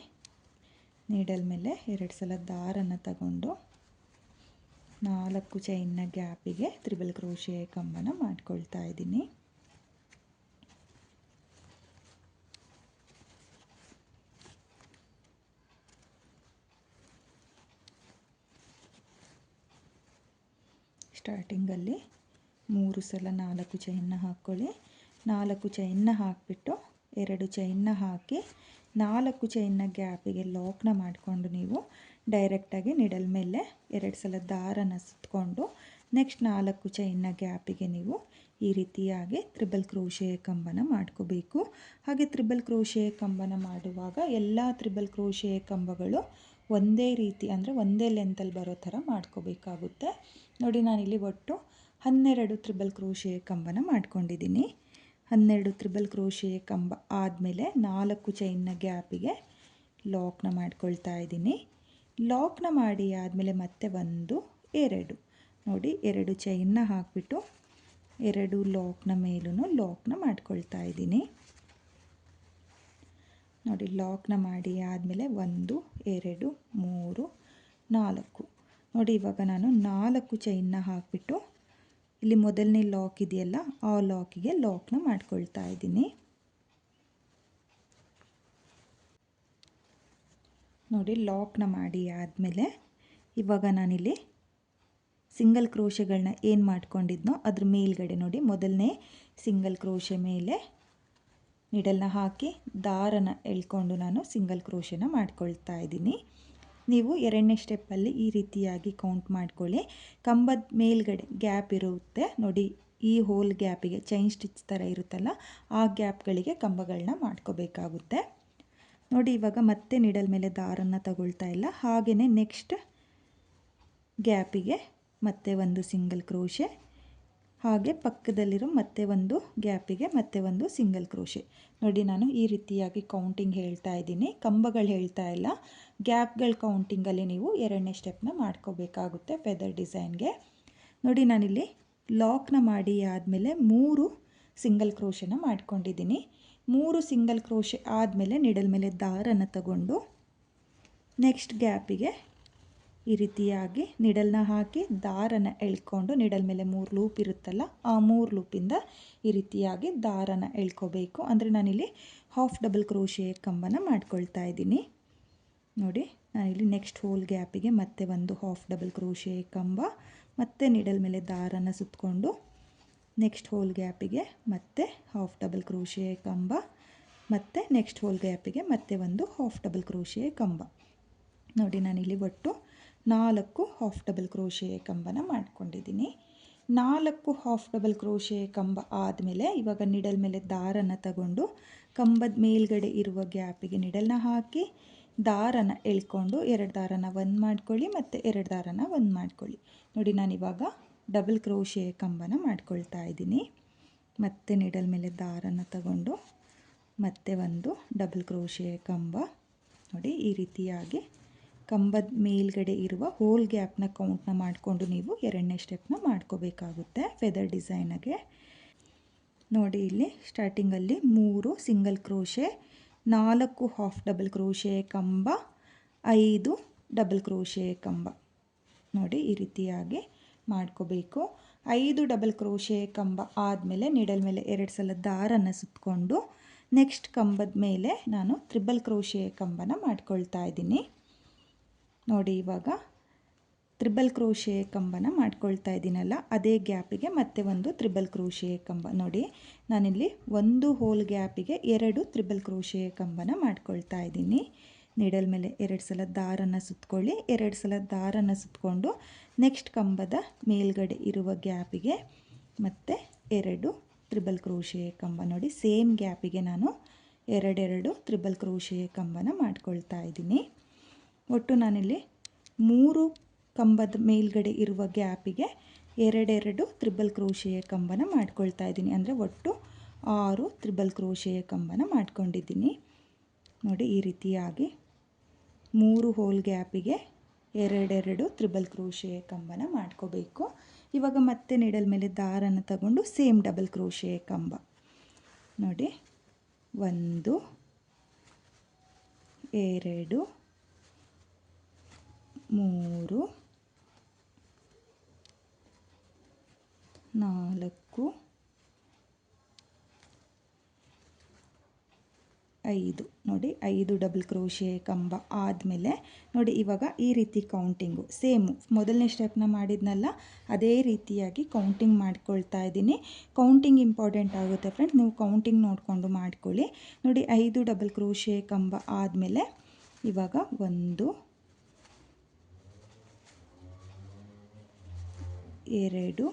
ನೀಡಲ್ ಮೇಲೆ 2 ಸಲ ದಾರನ ತಗೊಂಡು 4 ಚೈನ್ನ ಗ್ಯಾಪಿಗೆ ತ್ರಿಬಲ್ ಕ್ರೋಶೆ ಕಂಬನ ಮಾಡ್ಕೊಳ್ತಾ ಇದ್ದೀನಿ. ಸ್ಟಾರ್ಟಿಂಗಲ್ಲಿ 3 ಸಲ 4 ಚೈನ್ನ ಹಾಕ್ಕೊಳ್ಳಿ. 4 ಚೈನ್ನ ಹಾಕಿಬಿಟ್ಟು 2 ಚೈನ್ನ ಹಾಕಿ 4 ಚೈನ್ನ ಗ್ಯಾಪಿಗೆ ಲಾಕ್ನ ಮಾಡಿಕೊಂಡು ನೀವು ಡೈರೆಕ್ಟಾಗಿ ನಿಡಲ್ ಮೇಲೆ 2 ಸಲ ದಾರನ ಸುತ್ತಕೊಂಡು ನೆಕ್ಸ್ಟ್ 4 ಚೈನ್ನ ಗ್ಯಾಪಿಗೆ ನೀವು ಈ ರೀತಿಯಾಗಿ ತ್ರಿಬಲ್ ಕ್ರೋಶೆ ಕಂಬನ ಮಾಡ್ಕೋಬೇಕು. ಹಾಗೆ ತ್ರಿಬಲ್ ಕ್ರೋಶೆ ಕಂಬನ ಮಾಡುವಾಗ ಎಲ್ಲ ತ್ರಿಬಲ್ ಕ್ರೋಶೆ ಕಂಬಗಳು ಒಂದೇ ರೀತಿ ಅಂದರೆ ಒಂದೇ ಲೆಂತಲ್ಲಿ ಬರೋ ಥರ ಮಾಡ್ಕೋಬೇಕಾಗುತ್ತೆ. ನೋಡಿ ನಾನಿಲ್ಲಿ ಒಟ್ಟು 12 ತ್ರಿಬಲ್ ಕ್ರೋಶೆ ಕಂಬನ ಮಾಡ್ಕೊಂಡಿದ್ದೀನಿ. 12 ತ್ರಿಬಲ್ ಕ್ರೋಶೆ ಕಂಬ ಆದಮೇಲೆ 4 ಚೈನ್ನ ಗ್ಯಾಪಿಗೆ ಲಾಕ್ನ ಮಾಡ್ಕೊಳ್ತಾ ಇದ್ದೀನಿ. ಲಾಕ್ನ ಮಾಡಿ ಆದಮೇಲೆ ಮತ್ತೆ 1 2 ನೋಡಿ 2 ಚೈನ್ನ ಹಾಕಿಬಿಟ್ಟು 2 ಲಾಕ್ನ ಮೇಲೂ ಲಾಕ್ನ ಮಾಡ್ಕೊಳ್ತಾ ಇದ್ದೀನಿ. ನೋಡಿ ಲಾಕ್ನ ಮಾಡಿ ಆದಮೇಲೆ 1 2 3 4 ನೋಡಿ ಇವಾಗ ನಾನು 4 ಚೈನ್ನ ಹಾಕಿಬಿಟ್ಟು ಇಲ್ಲಿ ಮೊದಲನೇ ಲಾಕ್ ಇದೆಯಲ್ಲ ಆ ಲಾಕಿಗೆ ಲಾಕ್ನ ಮಾಡ್ಕೊಳ್ತಾ ಇದ್ದೀನಿ. ನೋಡಿ ಲಾಕ್ನ ಮಾಡಿ ಆದಮೇಲೆ ಇವಾಗ ನಾನಿಲ್ಲಿ ಸಿಂಗಲ್ ಕ್ರೋಶೆಗಳನ್ನ ಏನು ಮಾಡ್ಕೊಂಡಿದ್ನೋ ಅದ್ರ ಮೇಲ್ಗಡೆ ನೋಡಿ ಮೊದಲನೇ ಸಿಂಗಲ್ ಕ್ರೋಶೆ ಮೇಲೆ ನಿಡಲ್ನ ಹಾಕಿ ದಾರನ ಎಳ್ಕೊಂಡು ನಾನು ಸಿಂಗಲ್ ಕ್ರೋಶೆನ ಮಾಡ್ಕೊಳ್ತಾ ಇದ್ದೀನಿ. ನೀವು ಎರಡನೇ ಸ್ಟೆಪ್ಪಲ್ಲಿ ಈ ರೀತಿಯಾಗಿ ಕೌಂಟ್ ಮಾಡ್ಕೊಳ್ಳಿ. ಕಂಬದ ಮೇಲ್ಗಡೆ ಗ್ಯಾಪ್ ಇರುತ್ತೆ ನೋಡಿ, ಈ ಹೋಲ್ ಗ್ಯಾಪಿಗೆ ಚೈನ್ ಸ್ಟಿಚ್ ಥರ ಇರುತ್ತಲ್ಲ ಆ ಗ್ಯಾಪ್ಗಳಿಗೆ ಕಂಬಗಳನ್ನ ಮಾಡ್ಕೋಬೇಕಾಗುತ್ತೆ. ನೋಡಿ ಇವಾಗ ಮತ್ತೆ ನಿಡಲ್ ಮೇಲೆ ದಾರನ ತಗೊಳ್ತಾ ಇಲ್ಲ, ಹಾಗೆಯೇ ನೆಕ್ಸ್ಟ್ ಗ್ಯಾಪಿಗೆ ಮತ್ತೆ ಒಂದು ಸಿಂಗಲ್ ಕ್ರೋಶೆ, ಹಾಗೆ ಪಕ್ಕದಲ್ಲಿರೋ ಮತ್ತೆ ಒಂದು ಗ್ಯಾಪಿಗೆ ಮತ್ತೆ ಒಂದು ಸಿಂಗಲ್ ಕ್ರೋಶೆ. ನೋಡಿ ನಾನು ಈ ರೀತಿಯಾಗಿ ಕೌಂಟಿಂಗ್ ಹೇಳ್ತಾ ಇದ್ದೀನಿ, ಕಂಬಗಳು ಹೇಳ್ತಾ ಇಲ್ಲ. ಗ್ಯಾಪ್ಗಳ ಕೌಂಟಿಂಗಲ್ಲಿ ನೀವು ಎರಡನೇ ಸ್ಟೆಪ್ನ ಮಾಡ್ಕೋಬೇಕಾಗುತ್ತೆ ಫೆದರ್ ಡಿಸೈನ್ಗೆ. ನೋಡಿ ನಾನಿಲ್ಲಿ ಲಾಕ್ನ ಮಾಡಿ ಆದಮೇಲೆ 3 ಸಿಂಗಲ್ ಕ್ರೋಶೆನ ಮಾಡ್ಕೊಂಡಿದ್ದೀನಿ. 3 ಸಿಂಗಲ್ ಕ್ರೋಶೆ ಆದಮೇಲೆ ನೀಡಲ್ ಮೇಲೆ ದಾರನ ತಗೊಂಡು ನೆಕ್ಸ್ಟ್ ಗ್ಯಾಪಿಗೆ ಈ ರೀತಿಯಾಗಿ ನೀಡಲ್ನ ಹಾಕಿ ದಾರನ ಎಳ್ಕೊಂಡು ನೀಡಲ್ ಮೇಲೆ 3 ಲೂಪ್ ಇರುತ್ತಲ್ಲ ಆ 3 ಲೂಪಿಂದ ಈ ರೀತಿಯಾಗಿ ದಾರನ ಎಳ್ಕೋಬೇಕು. ಅಂದರೆ ನಾನಿಲ್ಲಿ ಹಾಫ್ ಡಬಲ್ ಕ್ರೋಶೆ ಕಂಬನ ಮಾಡ್ಕೊಳ್ತಾ ಇದ್ದೀನಿ. ನೋಡಿ ನಾನಿಲ್ಲಿ ನೆಕ್ಸ್ಟ್ ಹೋಲ್ ಗ್ಯಾಪಿಗೆ ಮತ್ತೆ ಒಂದು ಹಾಫ್ ಡಬಲ್ ಕ್ರೋಶೆ ಕಂಬ, ಮತ್ತೆ ನೀಡಲ್ ಮೇಲೆ ದಾರನ ಸುತ್ತಕೊಂಡು ನೆಕ್ಸ್ಟ್ ಹೋಲ್ ಗ್ಯಾಪಿಗೆ ಮತ್ತೆ ಹಾಫ್ ಡಬಲ್ ಕ್ರೋಶೆ ಕಂಬ, ಮತ್ತು ನೆಕ್ಸ್ಟ್ ಹೋಲ್ ಗ್ಯಾಪಿಗೆ ಮತ್ತೆ ಒಂದು ಹಾಫ್ ಡಬಲ್ ಕ್ರೋಶೆ ಕಂಬ. ನೋಡಿ ನಾನಿಲ್ಲಿ ಒಟ್ಟು 4 ಹಾಫ್ ಡಬಲ್ ಕ್ರೋಶೆ ಕಂಬನ ಮಾಡ್ಕೊಂಡಿದ್ದೀನಿ. 4 ಹಾಫ್ ಡಬಲ್ ಕ್ರೋಶೆ ಕಂಬ ಆದಮೇಲೆ ಇವಾಗ ನಿಡಲ್ ಮೇಲೆ ದಾರನ ತಗೊಂಡು ಕಂಬದ ಮೇಲ್ಗಡೆ ಇರುವ ಗ್ಯಾಪಿಗೆ ನಿಡಲ್ನ ಹಾಕಿ ದಾರನ ಎಳ್ಕೊಂಡು 2 ದಾರನ ಒಂದು ಮಾಡ್ಕೊಳ್ಳಿ ಮತ್ತು 2 ದಾರನ ಒಂದು ಮಾಡ್ಕೊಳ್ಳಿ. ನೋಡಿ ನಾನಿವಾಗ ಡಬಲ್ ಕ್ರೋಶೆ ಕಂಬನ ಮಾಡ್ಕೊಳ್ತಾ ಇದ್ದೀನಿ. ಮತ್ತೆ ನಿಡಲ್ ಮೇಲೆ ದಾರನ ತಗೊಂಡು ಮತ್ತೆ ಒಂದು ಡಬಲ್ ಕ್ರೋಶೆ ಕಂಬ. ನೋಡಿ ಈ ರೀತಿಯಾಗಿ ಕಂಬದ ಮೇಲ್ಗಡೆ ಇರುವ ಹೋಲ್ ಗ್ಯಾಪ್ನ ಕೌಂಟ್ನ ಮಾಡಿಕೊಂಡು ನೀವು 2ನೇ ಸ್ಟೆಪ್ನ ಮಾಡ್ಕೋಬೇಕಾಗುತ್ತೆ ಫೆದರ್ ಡಿಸೈನ್ಗೆ. ನೋಡಿ ಇಲ್ಲಿ ಸ್ಟಾರ್ಟಿಂಗಲ್ಲಿ 3 single crochet, 4 half double crochet ಕಂಬ, 5 ಡಬಲ್ ಕ್ರೋಶೆ ಕಂಬ. ನೋಡಿ ಈ ರೀತಿಯಾಗಿ ಮಾಡ್ಕೋಬೇಕು. 5 ಡಬಲ್ ಕ್ರೋಶೆ ಕಂಬ ಆದಮೇಲೆ ನೀಡಲ್ ಮೇಲೆ 2 ಸಲ ದಾರನ ಸುತ್ತಕೊಂಡು ನೆಕ್ಸ್ಟ್ ಕಂಬದ ಮೇಲೆ ನಾನು ತ್ರಿಬಲ್ ಕ್ರೋಶೆ ಕಂಬನ ಮಾಡ್ಕೊಳ್ತಾ ಇದ್ದೀನಿ. ನೋಡಿ ಇವಾಗ ತ್ರಿಬಲ್ ಕ್ರೋಶೆ ಕಂಬನ ಮಾಡ್ಕೊಳ್ತಾ ಇದ್ದೀನಲ್ಲ ಅದೇ ಗ್ಯಾಪಿಗೆ ಮತ್ತೆ ಒಂದು ತ್ರಿಬಲ್ ಕ್ರೋಶೆ ಕಂಬ. ನೋಡಿ ನಾನಿಲ್ಲಿ ಒಂದು ಹೋಲ್ ಗ್ಯಾಪಿಗೆ 2 ತ್ರಿಬಲ್ ಕ್ರೋಶೆ ಕಂಬನ ಮಾಡ್ಕೊಳ್ತಾ ಇದ್ದೀನಿ. ನೀಡಲ್ ಮೇಲೆ 2 ಸಲ ದಾರನ ಸುತ್ತಕೊಳ್ಳಿ, 2 ಸಲ ದಾರನ ಸುತ್ತಕೊಂಡು ನೆಕ್ಸ್ಟ್ ಕಂಬದ ಮೇಲ್ಗಡೆ ಇರುವ ಗ್ಯಾಪಿಗೆ ಮತ್ತೆ 2 ತ್ರಿಬಲ್ ಕ್ರೋಶೆ ಕಂಬ. ನೋಡಿ ಸೇಮ್ ಗ್ಯಾಪಿಗೆ ನಾನು 2 ತ್ರಿಬಲ್ ಕ್ರೋಶೆ ಕಂಬನ ಮಾಡ್ಕೊಳ್ತಾ ಇದ್ದೀನಿ. ಒಟ್ಟು ನಾನಿಲ್ಲಿ 3 ಕಂಬದ ಮೇಲ್ಗಡೆ ಇರುವ ಗ್ಯಾಪಿಗೆ 2 ತ್ರಿಬಲ್ ಕ್ರೋಶೆ ಕಂಬನ ಮಾಡ್ಕೊಳ್ತಾ ಇದ್ದೀನಿ. ಅಂದರೆ ಒಟ್ಟು 6 ತ್ರಿಬಲ್ ಕ್ರೋಶೆ ಕಂಬನ ಮಾಡ್ಕೊಂಡಿದ್ದೀನಿ. ನೋಡಿ ಈ ರೀತಿಯಾಗಿ 3 ಹೋಲ್ ಗ್ಯಾಪಿಗೆ 2 ತ್ರಿಬಲ್ ಕ್ರೋಶೆ ಕಂಬನ ಮಾಡ್ಕೋಬೇಕು. ಇವಾಗ ಮತ್ತೆ ನೀಡಲ್ ಮೇಲೆ ದಾರನ ತಗೊಂಡು ಸೇಮ್ ಡಬಲ್ ಕ್ರೋಶೆ ಕಂಬ. ನೋಡಿ 1 2 3 4 5. ನೋಡಿ 5 ಡಬಲ್ ಕ್ರೋಶೆ ಕಂಬ ಆದಮೇಲೆ ನೋಡಿ ಇವಾಗ ಈ ರೀತಿ ಕೌಂಟಿಂಗು ಸೇಮು ಮೊದಲನೇ ಸ್ಟೆಪ್ನ ಮಾಡಿದ್ನಲ್ಲ ಅದೇ ರೀತಿಯಾಗಿ ಕೌಂಟಿಂಗ್ ಮಾಡ್ಕೊಳ್ತಾ ಇದ್ದೀನಿ. ಕೌಂಟಿಂಗ್ ಇಂಪಾರ್ಟೆಂಟ್ ಆಗುತ್ತೆ ಫ್ರೆಂಡ್ಸ್, ನೀವು ಕೌಂಟಿಂಗ್ ನೋಡಿಕೊಂಡು ಮಾಡ್ಕೊಳ್ಳಿ. ನೋಡಿ 5 ಡಬಲ್ ಕ್ರೋಶೆ ಕಂಬ ಆದಮೇಲೆ ಇವಾಗ 1 2 3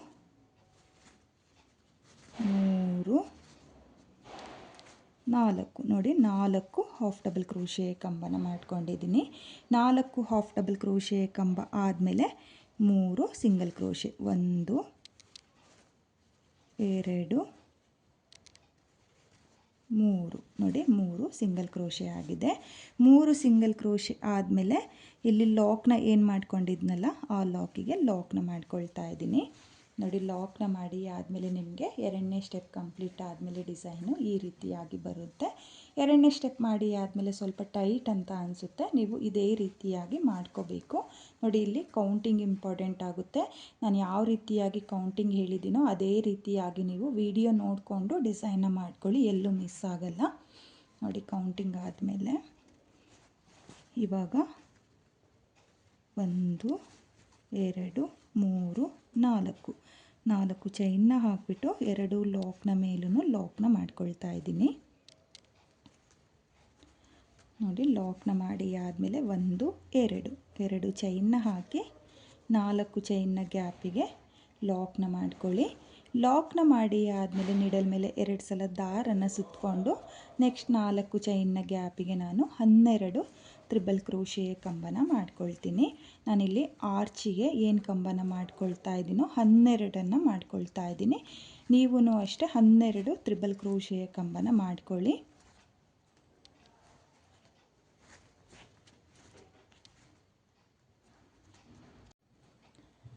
4. ನೋಡಿ 4 ಹಾಫ್ ಡಬಲ್ ಕ್ರೋಶೆ ಕಂಬನ ಮಾಡ್ಕೊಂಡಿದ್ದೀನಿ. 4 ಹಾಫ್ ಡಬಲ್ ಕ್ರೋಶೆ ಕಂಬ ಆದಮೇಲೆ 3 ಸಿಂಗಲ್ ಕ್ರೋಶೆ. 1 2 3. ನೋಡಿ 3 ಸಿಂಗಲ್ ಕ್ರೋಶೆ ಆಗಿದೆ. 3 ಸಿಂಗಲ್ ಕ್ರೋಶೆ ಆದಮೇಲೆ ಇಲ್ಲಿ ಲಾಕ್ನ ಏನು ಮಾಡ್ಕೊಂಡಿದ್ನಲ್ಲ ಆ ಲಾಕಿಗೆ ಲಾಕ್ನ ಮಾಡ್ಕೊಳ್ತಾ ಇದ್ದೀನಿ. ನೋಡಿ ಲಾಕ್ನ ಮಾಡಿ ಆದಮೇಲೆ ನಿಮಗೆ 2ನೇ ಸ್ಟೆಪ್ ಕಂಪ್ಲೀಟ್ ಆದಮೇಲೆ ಡಿಸೈನು ಈ ರೀತಿಯಾಗಿ ಬರುತ್ತೆ. 2ನೇ ಸ್ಟೆಪ್ ಮಾಡಿ ಆದಮೇಲೆ ಸ್ವಲ್ಪ ಟೈಟ್ ಅಂತ ಅನಿಸುತ್ತೆ, ನೀವು ಇದೇ ರೀತಿಯಾಗಿ ಮಾಡ್ಕೋಬೇಕು. ನೋಡಿ ಇಲ್ಲಿ ಕೌಂಟಿಂಗ್ ಇಂಪಾರ್ಟೆಂಟ್ ಆಗುತ್ತೆ. ನಾನು ಯಾವ ರೀತಿಯಾಗಿ ಕೌಂಟಿಂಗ್ ಹೇಳಿದ್ದೀನೋ ಅದೇ ರೀತಿಯಾಗಿ ನೀವು ವಿಡಿಯೋ ನೋಡಿಕೊಂಡು ಡಿಸೈನ್ನ ಮಾಡ್ಕೊಳ್ಳಿ, ಎಲ್ಲೂ ಮಿಸ್ ಆಗಲ್ಲ. ನೋಡಿ ಕೌಂಟಿಂಗ್ ಆದಮೇಲೆ ಇವಾಗ 1 2 3 4 4 ಚೈನ್ನ ಹಾಕಿಬಿಟ್ಟು 2 ಲಾಕ್ನ ಮೇಲೂ ಲಾಕ್ನ ಮಾಡ್ಕೊಳ್ತಾ ಇದ್ದೀನಿ. ನೋಡಿ ಲಾಕ್ನ ಮಾಡಿ ಆದಮೇಲೆ 1 2 ಚೈನ್ನ ಹಾಕಿ 4 ಚೈನ್ನ ಗ್ಯಾಪಿಗೆ ಲಾಕ್ನ ಮಾಡ್ಕೊಳ್ಳಿ. ಲಾಕ್ನ ಮಾಡಿ ಆದಮೇಲೆ ನೀಡಲ್ ಮೇಲೆ 2 ಸಲ ದಾರನ ಸುತ್ತಕೊಂಡು ನೆಕ್ಸ್ಟ್ 4 ಚೈನ್ನ ಗ್ಯಾಪಿಗೆ ನಾನು 12 ತ್ರಿಬಲ್ ಕ್ರೋಶೆ ಕಂಬನ ಮಾಡ್ಕೊಳ್ತೀನಿ. ನಾನಿಲ್ಲಿ ಆರ್ಚಿಗೆ ಏನು ಕಂಬನ ಮಾಡ್ಕೊಳ್ತಾ ಇದ್ದೀನೋ 12 ಮಾಡ್ಕೊಳ್ತಾ ಇದ್ದೀನಿ. ನೀವು ಅಷ್ಟೇ 12 ತ್ರಿಬಲ್ ಕ್ರೋಶೆ ಕಂಬನ ಮಾಡ್ಕೊಳ್ಳಿ.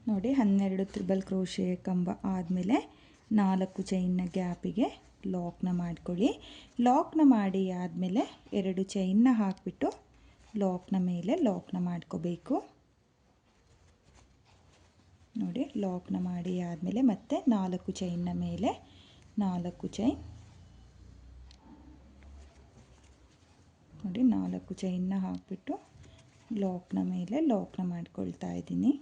ನೋಡಿ 12 ತ್ರಿಬಲ್ ಕ್ರೋಶೆ ಕಂಬ ಆದಮೇಲೆ 4 ಚೈನ್ನ ಗ್ಯಾಪಿಗೆ ಲಾಕ್ನ ಮಾಡ್ಕೊಳ್ಳಿ. ಲಾಕ್ನ ಮಾಡಿ ಆದಮೇಲೆ 2 ಚೈನ್ನ ಹಾಕಿಬಿಟ್ಟು ಲಾಕ್ನ ಮೇಲೆ ಲಾಕ್ನ ಮಾಡ್ಕೋಬೇಕು. ನೋಡಿ, ಲಾಕ್ನ ಮಾಡಿ ಆದಮೇಲೆ ಮತ್ತೆ 4 ಚೈನ್ನ ಮೇಲೆ 4 ಚೈನ್, ನೋಡಿ 4 ಚೈನ್ನ ಹಾಕಿಬಿಟ್ಟು ಲಾಕ್ನ ಮೇಲೆ ಲಾಕ್ನ ಮಾಡ್ಕೊಳ್ತಾ ಇದ್ದೀನಿ.